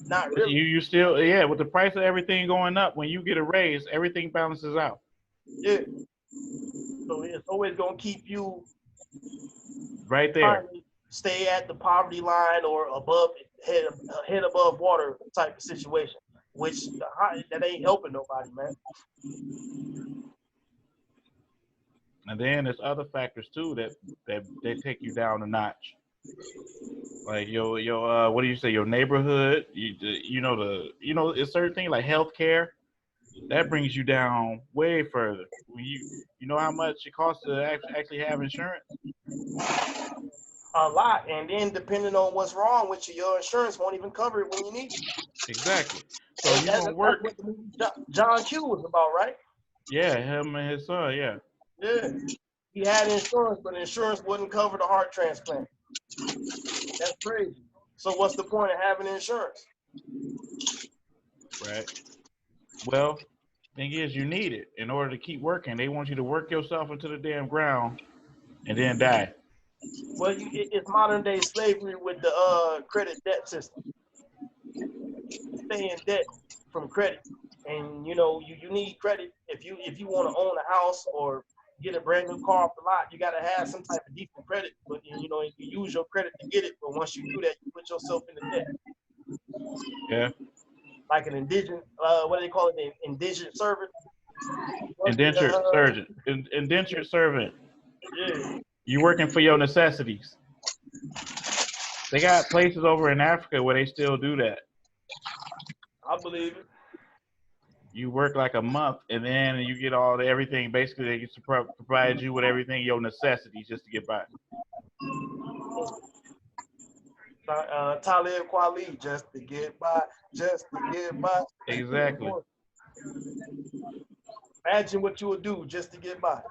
not really. You still, with the price of everything going up, when you get a raise, everything balances out. Yeah. So it's always going to keep you right there. Stay at the poverty line or above, head above water type of situation, which that ain't helping nobody, man. And then there's other factors too that they take you down a notch. Like your what do you say? Your neighborhood, it's certain things like healthcare that brings you down way further. When you know how much it costs to actually have insurance. A lot, and then depending on what's wrong with you, your insurance won't even cover it when you need it. Exactly. So you don't work. That's what the movie John Q was about, right? Yeah, him and his son. Yeah. Yeah. He had insurance, but insurance wouldn't cover the heart transplant. That's crazy. So what's the point of having insurance? Right. Well, thing is, you need it in order to keep working. They want you to work yourself into the damn ground and then die. Well, it's modern day slavery with the credit debt system. You stay in debt from credit, and you need credit if you want to own a house or get a brand new car off the lot. You got to have some type of decent credit, but you use your credit to get it. But once you do that, you put yourself in the debt. Yeah. Like an indigent, what do they call it? An indigent servant. Indentured servant. Indentured servant. Yeah. You working for your necessities. They got places over in Africa where they still do that. I believe it. You work like a month and then you get everything. Basically, they get to provide you with everything, your necessities, just to get by. Talib Kweli, just to get by. Exactly. Imagine what you would do just to get by.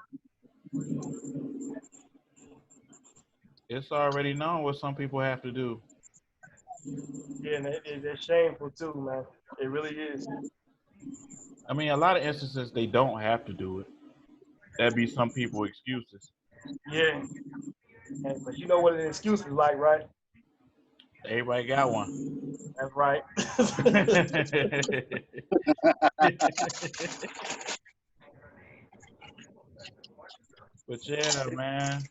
It's already known what some people have to do. Yeah, and it's shameful too, man. It really is. I mean, a lot of instances they don't have to do it. That'd be some people's excuses. Yeah. But you know what an excuse is like, right? Everybody got one. That's right. But yeah, man,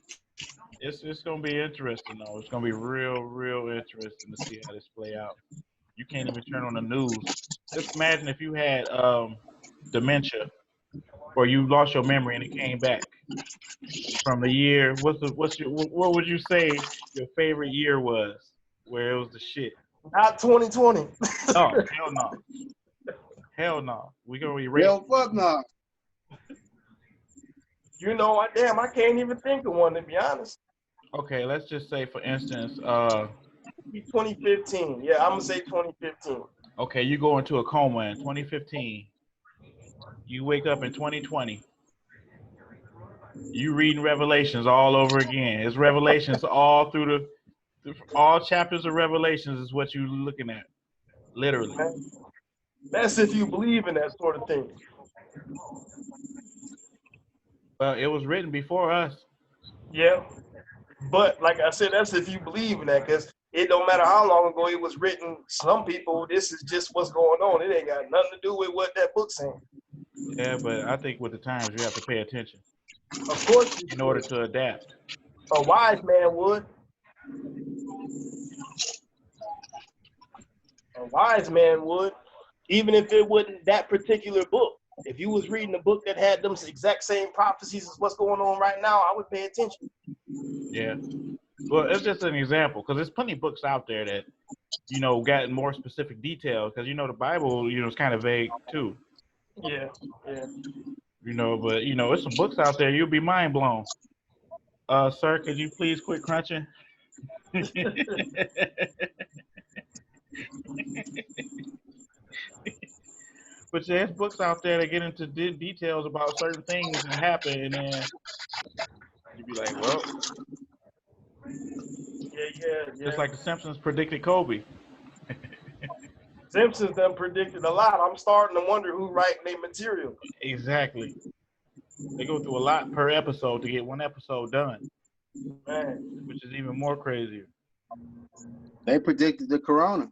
it's gonna be interesting though. It's gonna be real interesting to see how this play out. You can't even turn on the news. Just imagine if you had dementia, or you lost your memory and it came back from the year. What would you say your favorite year was? Where it was the shit. Not 2020. Oh, hell no. Hell no. We gonna erase. Hell fuck no. I can't even think of one, to be honest. Okay, let's just say, for instance, 2015. Yeah, I'm gonna say 2015. Okay, you go into a coma in 2015. You wake up in 2020. You reading Revelations all over again. It's Revelations all through all chapters of Revelations is what you're looking at, literally. That's if you believe in that sort of thing. Well, it was written before us. Yeah, but like I said, that's if you believe in that, because it don't matter how long ago it was written. Some people, this is just what's going on. It ain't got nothing to do with what that book's saying. Yeah, but I think with the times you have to pay attention. Of course. In order to adapt. A wise man would. A wise man would, even if it wasn't that particular book. If you was reading a book that had them exact same prophecies as what's going on right now, I would pay attention. Yeah. Well, it's just an example, because there's plenty of books out there that, got more specific details, because, the Bible, is kind of vague, too. Yeah, yeah. But, there's some books out there, you'll be mind blown. Sir, could you please quit crunching? But there's books out there that get into details about certain things that happen, and then you'd be like, well, Yeah. just like the Simpsons predicted Kobe. Simpsons done predicted a lot. I'm starting to wonder who writing their material. Exactly. They go through a lot per episode to get one episode done, Man, which is even more crazier. They predicted the corona.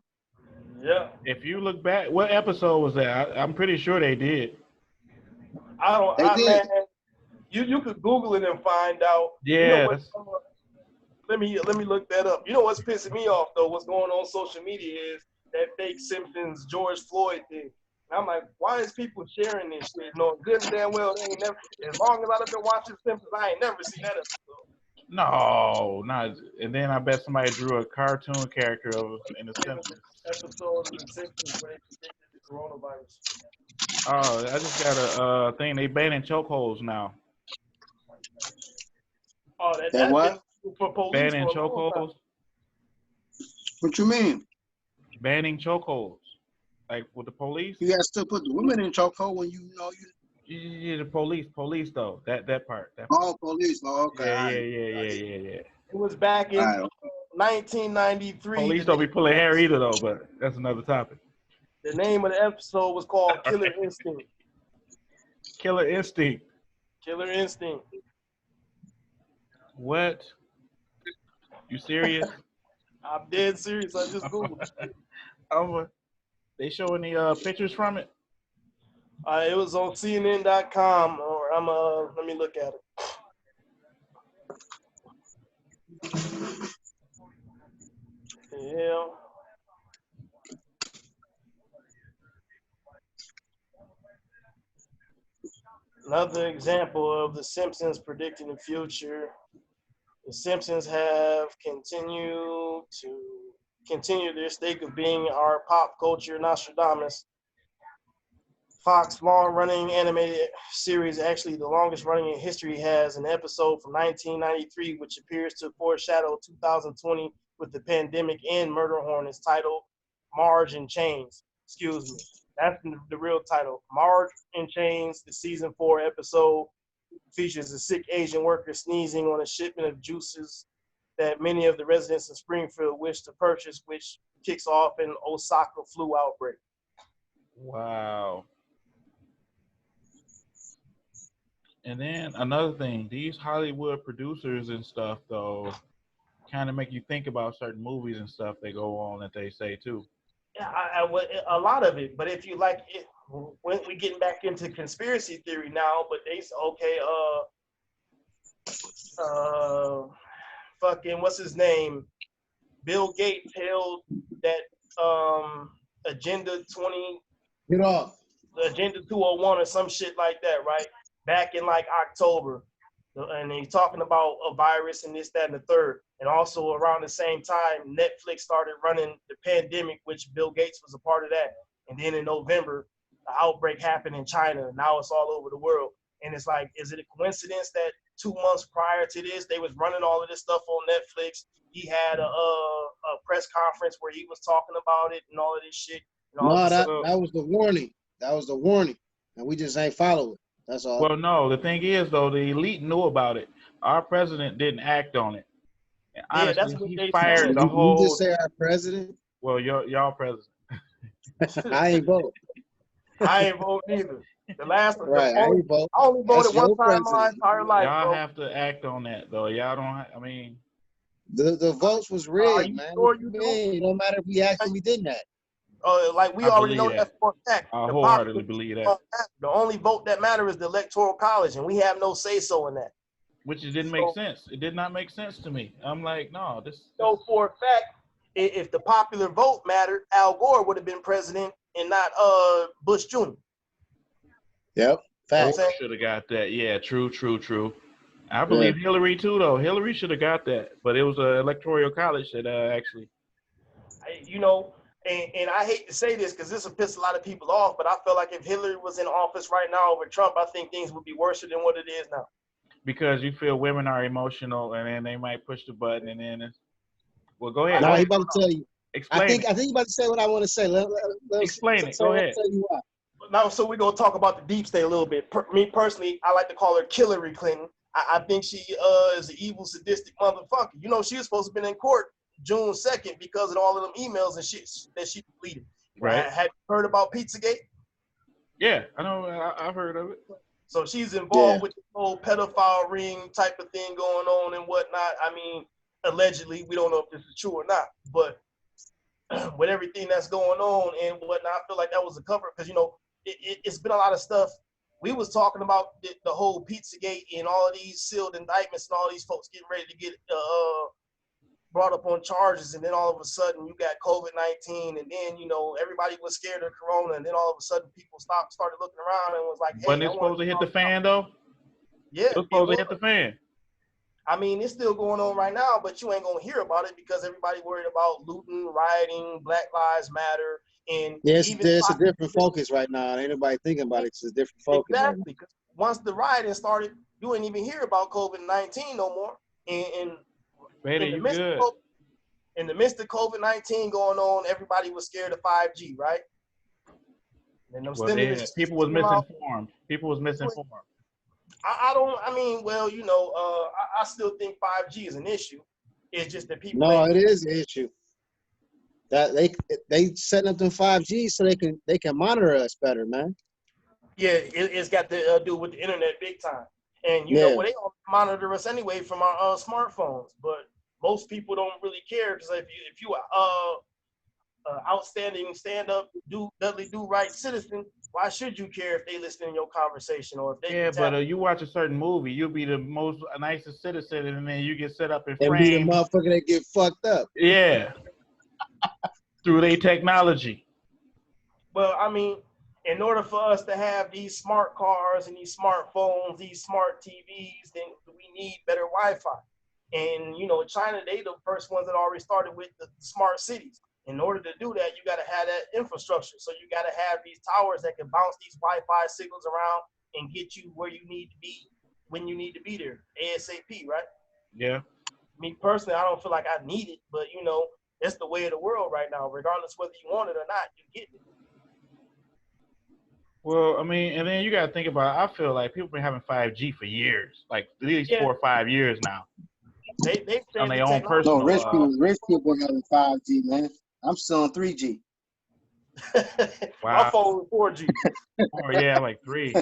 yeah. If you look back, what episode was that? I'm pretty sure they did. They did. Man, you could Google it and find out. Yeah. You know what, let me look that up. You know what's pissing me off though? What's going on social media is that fake Simpsons George Floyd thing. And I'm like, why is people sharing this shit? Knowing good and damn well they ain't never. As long as I've been watching Simpsons, I ain't never seen that episode. No, not. And then I bet somebody drew a cartoon character of in the Simpsons. Episode of the Simpsons where they predicted the coronavirus. Oh, I just got a thing. They banning chokeholds now. Oh, That what? For police Banning for a long time. chokeholds. What you mean? Banning chokeholds. Like with the police. You guys still put the women in chokehold when you know you. Yeah, the police though. That part. That part. Oh, police. Oh, okay. Yeah. It was back in 1993. Police don't be pulling hair either though, but that's another topic. The name of the episode was called Killer Instinct. Killer Instinct. Killer Instinct. What? You serious? I'm dead serious. I just Googled it. They show any pictures from it? It was on CNN.com, or let me look at it. Yeah. Another example of the Simpsons predicting the future. The Simpsons have continued their stake of being our pop culture Nostradamus. Fox long-running animated series, actually the longest running in history, has an episode from 1993 which appears to foreshadow 2020 with the pandemic and murder hornets titled Marge in Chains. Excuse me. That's the real title. Marge in Chains, the season 4 episode, features a sick Asian worker sneezing on a shipment of juices that many of the residents of Springfield wish to purchase, which kicks off an Osaka flu outbreak. Wow. And then another thing, these Hollywood producers and stuff, though, kind of make you think about certain movies and stuff they go on that they say, too. Yeah, a lot of it. But if you like it, when we getting back into conspiracy theory now, but they say, okay, fucking, what's his name? Bill Gates held that Agenda 20, Get off. Agenda 201 or some shit like that, right? Back in like October. And he's talking about a virus and this, that, and the third. And also around the same time, Netflix started running the pandemic, which Bill Gates was a part of that. And then in November, the outbreak happened in China. Now it's all over the world. And it's like, is it a coincidence that 2 months prior to this, they was running all of this stuff on Netflix? He had a press conference where he was talking about it and all of this shit. No, that was the warning. That was the warning. And we just ain't follow it. That's all. Well, no, the thing is, though, the elite knew about it. Our president didn't act on it. And honestly, that's what he they fired said. the whole. You just say our president? Well, y'all president. I ain't vote. I ain't vote either. The last one, Right, I ain't vote. I only voted That's one your time in my president. entire life, Y'all bro. have to act on that, though. Y'all don't. I mean, The votes was Are rigged, you man. sure What you you do? mean? It don't matter if we actually did that. Like we I already know believe that. that for a fact. I The wholeheartedly popular believe don't that. matter. The only vote that matters is the Electoral College, and we have no say-so in that. Which it didn't make sense. It did not make sense to me. I'm like, no, this. So for a fact, if the popular vote mattered, Al Gore would have been president and not Bush Jr. Yep. Facts. Should have got that. Yeah, true. I believe Hillary too, though. Hillary should have got that, but it was a electoral college that actually. And I hate to say this because this will piss a lot of people off, but I feel like if Hillary was in office right now over Trump, I think things would be worse than what it is now. Because you feel women are emotional, and then they might push the button, and then well, go ahead. No, he about to tell you. Explain. I think you about to say what I want to say. Let Explain it. so Go I'll ahead. tell you why. now, so we're gonna talk about the deep state a little bit. Me personally, I like to call her Hillary Clinton. I think she is an evil, sadistic motherfucker. You know, she was supposed to have been in court June 2nd because of all of them emails and shit that she deleted. Right. Have you heard about Pizzagate? Yeah, I know. I've heard of it. So she's involved Yeah. with the whole pedophile ring type of thing going on and whatnot. I mean, allegedly, we don't know if this is true or not, but with everything that's going on and whatnot, I feel like that was a cover because, you know, it's been a lot of stuff. We was talking about the whole Pizzagate and all of these sealed indictments and all these folks getting ready to get brought up on charges, and then all of a sudden you got COVID-19, and then, you know, everybody was scared of Corona, and then all of a sudden people started looking around and was like, hey, Wasn't it supposed to hit the fan though? Yeah, It was supposed to hit the fan. I mean, it's still going on right now, but you ain't gonna hear about it because everybody worried about looting, rioting, Black Lives Matter, and Yes, even there's a different focus right now. Ain't nobody thinking about it. It's a different focus. Right exactly. Because once the rioting started, you ain't even hear about COVID-19 no more. And Baby, you good. in the midst of COVID-19 going on, everybody was scared of 5G, right? And those people was misinformed. People was misinformed. I mean, well, you know, I still think 5G is an issue. It's just that people. No, it is an issue. That they setting up them 5G so they can monitor us better, man. Yeah, it's got to do with the internet big time. And you know, well, they don't monitor us anyway from our smartphones. But most people don't really care because if you outstanding stand-up, Dudley do-right citizen, why should you care if they listen in your conversation or if they? Yeah, but you watch a certain movie, you'll be the most nicest citizen, and then you get set up and framed. And be the motherfucker that get fucked up. Yeah. Through their technology. Well, I mean, in order for us to have these smart cars and these smartphones, these smart TVs, then we need better Wi-Fi. And, you know, China, they the first ones that already started with the smart cities. In order to do that, you got to have that infrastructure. So you got to have these towers that can bounce these Wi-Fi signals around and get you where you need to be when you need to be there, ASAP, right? Yeah. Me personally, I don't feel like I need it, but, you know, it's the way of the world right now. Regardless whether you want it or not, you get it. Well, I mean, and then you got to think about it. I feel like people been having 5G for years, like at least 4 or 5 years now. They on their own personal. No, rich people having 5G, man. I'm still on 3G. Wow. My phone was 4G. Oh yeah, like 3.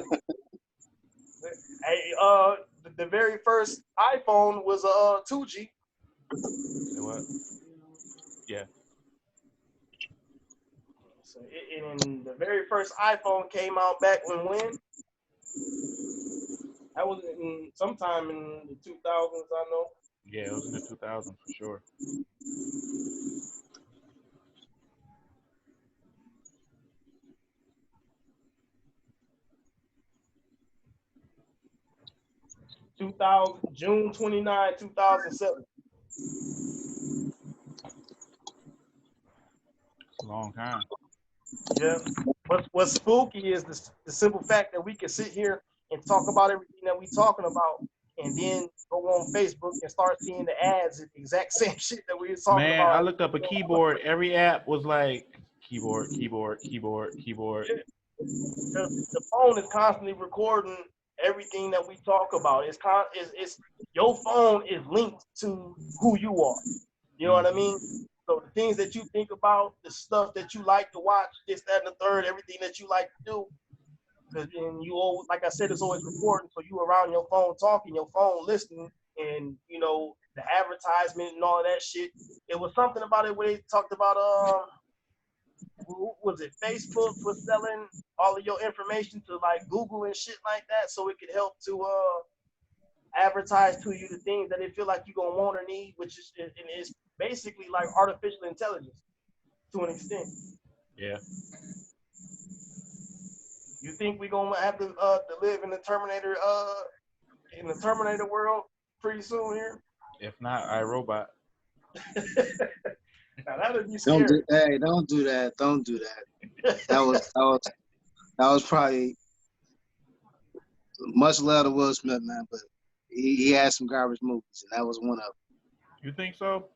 Hey, the very first iPhone was 2G. What? Yeah. So and the very first iPhone came out back when? That was sometime in the 2000s, I know. Yeah, it was in the 2000s for sure. June 29, 2007. It's a long time. Yeah. What's spooky is the simple fact that we can sit here and talk about everything that we talking about, and then go on Facebook and start seeing the ads at the exact same shit that we were talking about. Man, I looked up a keyboard. Every app was like keyboard. Yeah. The phone is constantly recording everything that we talk about. It's your phone is linked to who you are. You know what I mean? So the things that you think about, the stuff that you like to watch, this, that, and the third, everything that you like to do, and you always, like I said, it's always recording. So you around your phone talking, your phone listening, and you know the advertisement and all of that shit. It was something about it where they talked about was it Facebook was selling all of your information to like Google and shit like that, so it could help to advertise to you the things that they feel like you're gonna want or need, which is basically like artificial intelligence to an extent. Yeah. You think we're gonna have to live in the Terminator world pretty soon here? If not, iRobot. Now that'd be scary. Don't do that. Don't do that. That was probably much love to Will Smith, man, but he had some garbage movies, and that was one of them. You think so?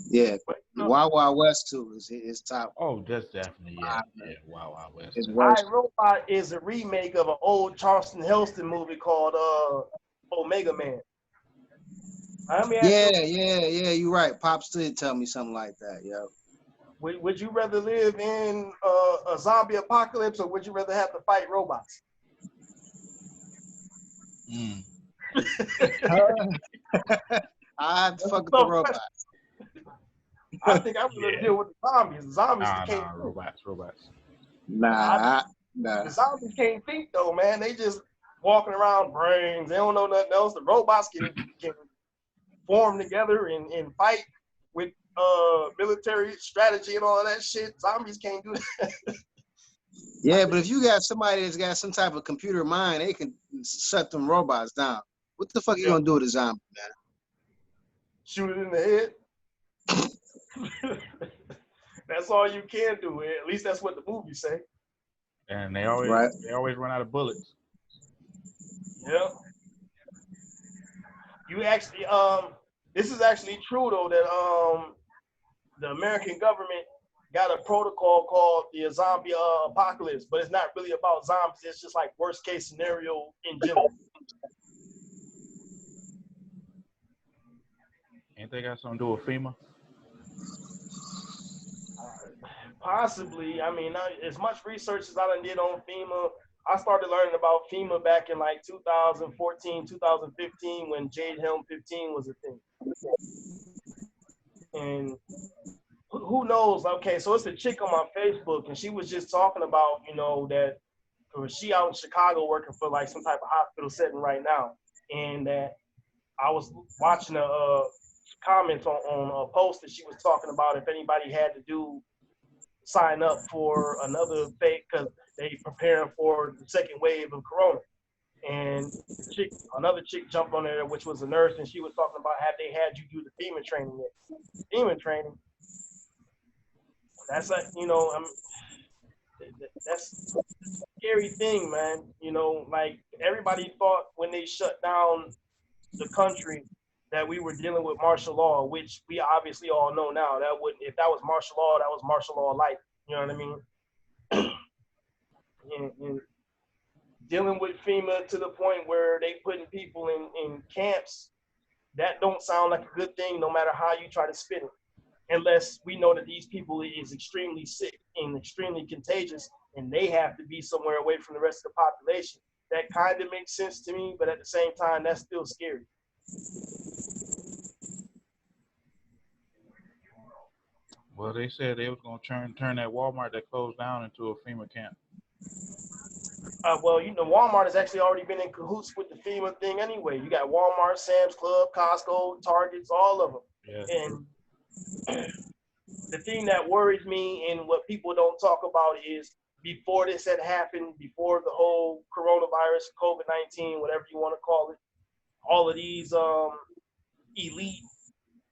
Yeah, Wild Wild West too is top. Oh, that's definitely yeah. Wow, wow, West. It's That's- worse. iRobot is a remake of an old Charleston Heston movie called Omega Man. I mean, Yeah. You're right. Pops did tell me something like that. Yeah. would you rather live in a zombie apocalypse, or would you rather have to fight robots? Mm. I'd fuck with the robot. I think I would Yeah. deal with the zombies. The zombies Nah, can't. robots. Nah. The zombies can't think though, man. They just walking around brains. They don't know nothing else. The robots can form together and fight with military strategy and all of that shit. Zombies can't do that. Yeah, but if you got somebody that's got some type of computer mind, they can shut them robots down. What the fuck you gonna do with a zombie, man? Shoot it in the head. That's all you can do. At least that's what the movies say. And they always run out of bullets. Yeah. You actually this is actually true though that the American government got a protocol called the zombie apocalypse, but it's not really about zombies. It's just like worst case scenario in general. Ain't they got something to do with FEMA? Possibly. I mean, as much research as I done did on FEMA, I started learning about FEMA back in like 2014, 2015 when Jade Helm 15 was a thing. And who knows? Okay, so it's a chick on my Facebook, and she was just talking about, you know, that she out in Chicago working for like some type of hospital setting right now, and that I was watching a comments on a post that she was talking about if anybody had to sign up for another fake because they preparing for the second wave of corona. And another chick jumped on there, which was a nurse, and she was talking about have they had you do the FEMA training yet? FEMA training. That's like, you know, that's a scary thing, man. You know, like everybody thought when they shut down the country that we were dealing with martial law, which we obviously all know now. That would, if that was martial law, that was martial law light. You know what I mean? and dealing with FEMA to the point where they putting people in camps, that don't sound like a good thing no matter how you try to spin it. Unless we know that these people is extremely sick and extremely contagious and they have to be somewhere away from the rest of the population. That kind of makes sense to me, but at the same time, that's still scary. Well, they said they was gonna turn that Walmart that closed down into a FEMA camp. Well, you know, Walmart has actually already been in cahoots with the FEMA thing anyway. You got Walmart, Sam's Club, Costco, Targets, all of them. Yeah. And the thing that worries me and what people don't talk about is before this had happened, before the whole coronavirus, COVID-19, whatever you want to call it, all of these elite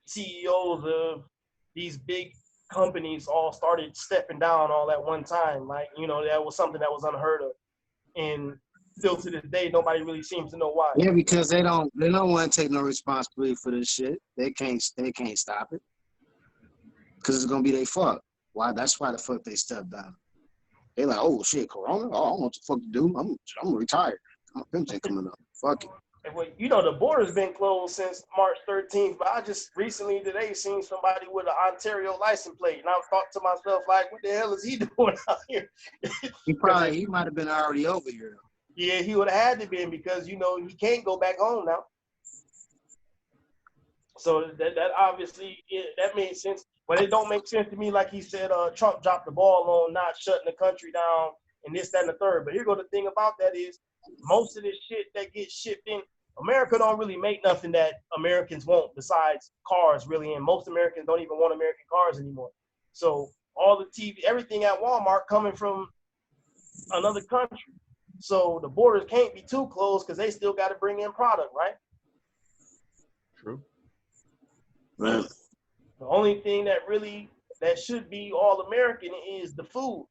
CEOs of these big companies all started stepping down all at one time. Like, you know, that was something that was unheard of. And still to this day, nobody really seems to know why. Yeah, because they don't want to take no responsibility for this shit. They can't stop it. Because it's gonna be their fault. Why? That's why the fuck they stepped down. They like, oh shit, Corona. Oh, I don't know what the fuck to do. I'm retired. My pension coming up. Fuck it. Well, you know, the border's been closed since March 13th, but I just recently today seen somebody with an Ontario license plate, and I thought to myself, like, what the hell is he doing out here? He might have been already over here. Yeah, he would have had to be because, you know, he can't go back home now. So that obviously, that made sense. But it don't make sense to me, like he said, Trump dropped the ball on not shutting the country down and this, that, and the third. But here go the thing about that is most of this shit that gets shipped in, America don't really make nothing that Americans want besides cars, really. And most Americans don't even want American cars anymore. So all the TV, everything at Walmart coming from another country. So the borders can't be too closed because they still got to bring in product, right? True. Right. The only thing that should be all American is the food.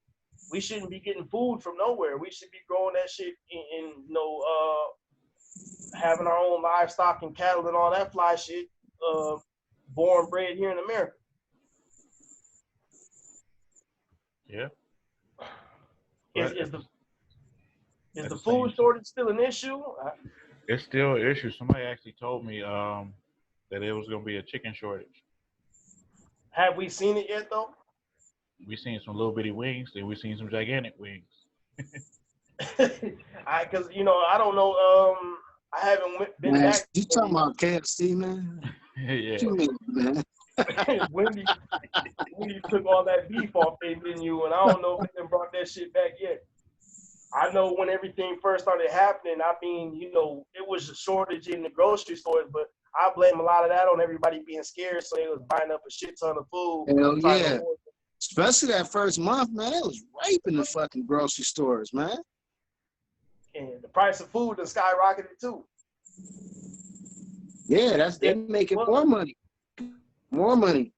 We shouldn't be getting food from nowhere. We should be growing that shit in you know, having our own livestock and cattle and all that fly shit, born bred here in America. Yeah. Is But is the is at the the same food shortage still an issue? it's still an issue. Somebody actually told me that it was gonna be a chicken shortage. Have we seen it yet though? We seen some little bitty wings, then we seen some gigantic wings. Because I don't know. I haven't been Man, back you talking about KFC, man? What Yeah. you mean, man? Wendy. Wendy took all that beef off their menu, and I don't know if they done brought that shit back yet. I know when everything first started happening, I mean, it was a shortage in the grocery stores, but I blame a lot of that on everybody being scared, so they was buying up a shit ton of food, Hell trying to yeah. avoid it. Especially that first month, man. It was raping the fucking grocery stores, man. And the price of food has skyrocketed too. Yeah, they making Well, more money. More money.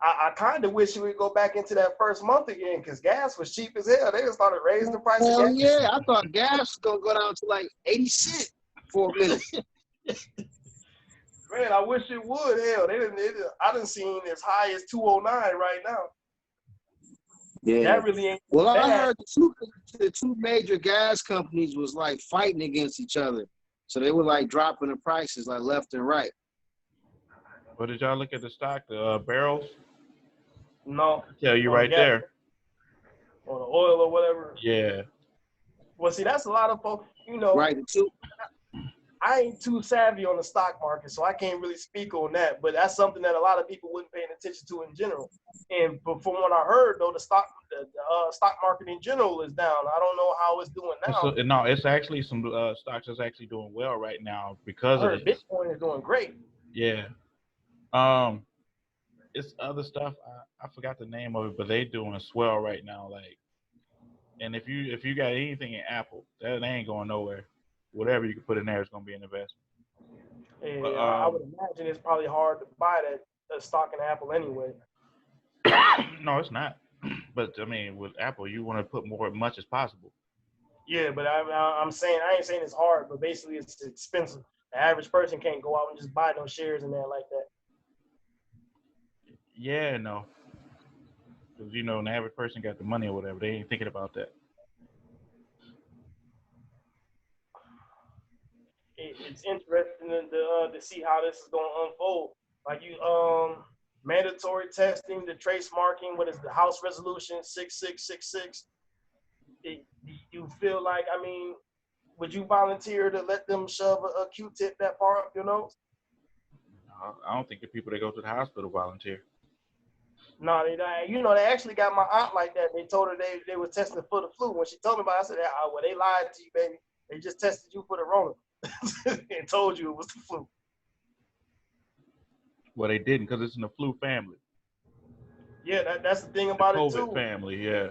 I kind of wish you would go back into that first month again because gas was cheap as hell. They just started raising the price of Hell gas. yeah. I thought gas was gonna go down to like 80 cents for a minute. Man, I wish it would. Hell, I done seen as high as 209 right now. Yeah. That really ain't Well, I bad. heard the two major gas companies was like fighting against each other. So they were like dropping the prices like left and right. But did y'all look at the stock, the barrels? No. Tell you On right gas, there. or the oil or whatever. Yeah. Well, see, that's a lot of folks. Right, the two. I ain't too savvy on the stock market, so I can't really speak on that. But that's something that a lot of people wouldn't pay attention to in general. And from what I heard, though, the stock market in general is down. I don't know how it's doing now. So, no, it's actually some stocks that's actually doing well right now because I of heard this. Bitcoin is doing great. Yeah. It's other stuff. I forgot the name of it, but they doing swell right now. Like, and if you got anything in Apple, that ain't going nowhere. Whatever you can put in there is gonna be an investment. And But, I would imagine it's probably hard to buy that stock in Apple anyway. no, it's not. But I mean, with Apple, you want to put much as possible. Yeah, but I'm saying I ain't saying it's hard, but basically it's expensive. The average person can't go out and just buy no shares in there like that. Yeah, no. Because an average person got the money or whatever. They ain't thinking about that. It's interesting to see how this is going to unfold. Like mandatory testing, the trace marking. What is the House Resolution 6666? You feel like, would you volunteer to let them shove a Q-tip that far up your nose? I don't think the people that go to the hospital volunteer. No, they actually got my aunt like that. They told her they were testing for the flu. When she told me about it, I said, well, they lied to you, baby. They just tested you for the Rona and told you it was the flu. Well, they didn't because it's in the flu family. Yeah, that's the thing about COVID it, too. family, yeah.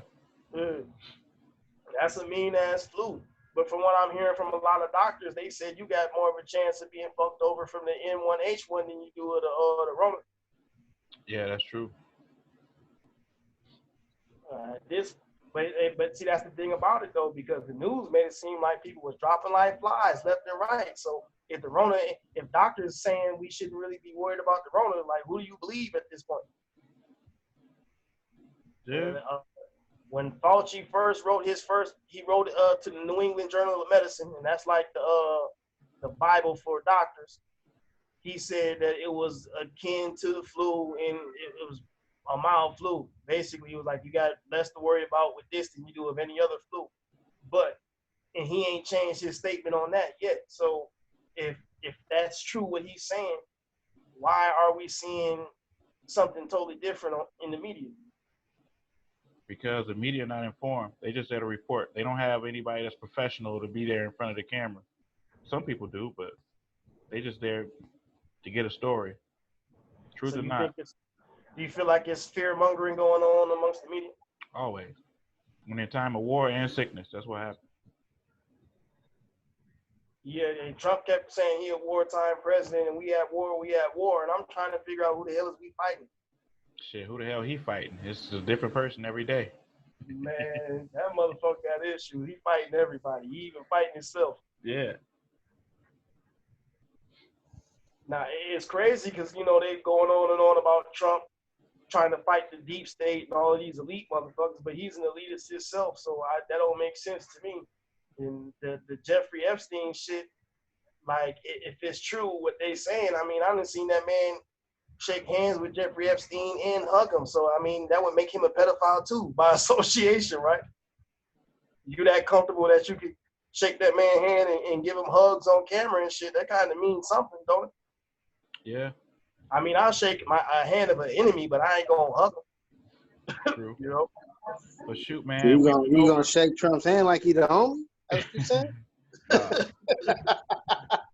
That's a mean-ass flu. But from what I'm hearing from a lot of doctors, they said you got more of a chance of being fucked over from the N1H1 than you do of the Rona. Yeah, that's true. But see, that's the thing about it though, because the news made it seem like people was dropping like flies left and right. So if doctors saying we shouldn't really be worried about the Rona, like who do you believe at this point? Yeah. When Fauci first wrote he wrote it to the New England Journal of Medicine, and that's like the Bible for doctors. He said that it was akin to the flu, and it was a mild flu. Basically, it was like you got less to worry about with this than you do of any other flu. And he ain't changed his statement on that yet. So if that's true what he's saying, why are we seeing something totally different in the media? Because the media not informed. They just had a report. They don't have anybody that's professional to be there in front of the camera. Some people do, but they just there to get a story. Truth or not. Do you feel like it's fear mongering going on amongst the media? Always. When in time of war and sickness, that's what happens. Yeah, and Trump kept saying he a wartime president and we at war, and I'm trying to figure out who the hell is we fighting. Shit, who the hell he fighting? It's a different person every day. Man, that motherfucker got issues. He fighting everybody. He even fighting himself. Yeah. Now, it's crazy because, they going on and on about Trump trying to fight the deep state and all of these elite motherfuckers, but he's an elitist himself, so that don't make sense to me. And the Jeffrey Epstein shit, like, if it's true what they saying, I mean, I done seen that man shake hands with Jeffrey Epstein and hug him. So, I mean, that would make him a pedophile too, by association, right? You that comfortable that you could shake that man's hand and give him hugs on camera and shit, that kind of means something, don't it? Yeah. I mean, I'll shake a hand of an enemy, but I ain't gonna hug him. True. You know? But shoot, So man. you gonna shake Trump's hand like he the homie? That's what you saying?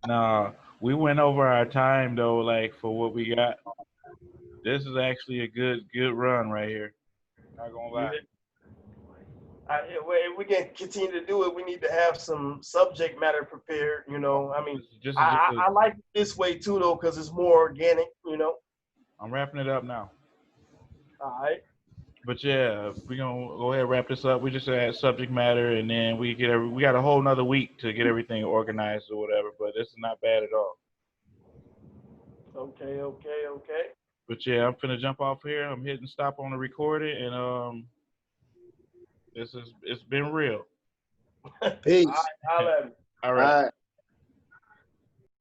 Nah, we went over our time though, like for what we got. This is actually a good run right here. Not gonna lie. If we can continue to do it, we need to have some subject matter prepared, you know. I mean, I like it this way too, though, because it's more organic, you know. I'm wrapping it up now. All right. But yeah, we're gonna go ahead and wrap this up. We just had subject matter, and then we got a whole nother week to get everything organized or whatever. But this is not bad at all. Okay. But yeah, I'm finna jump off here. I'm hitting stop on the recording, and it's been real. Peace. All right. All right.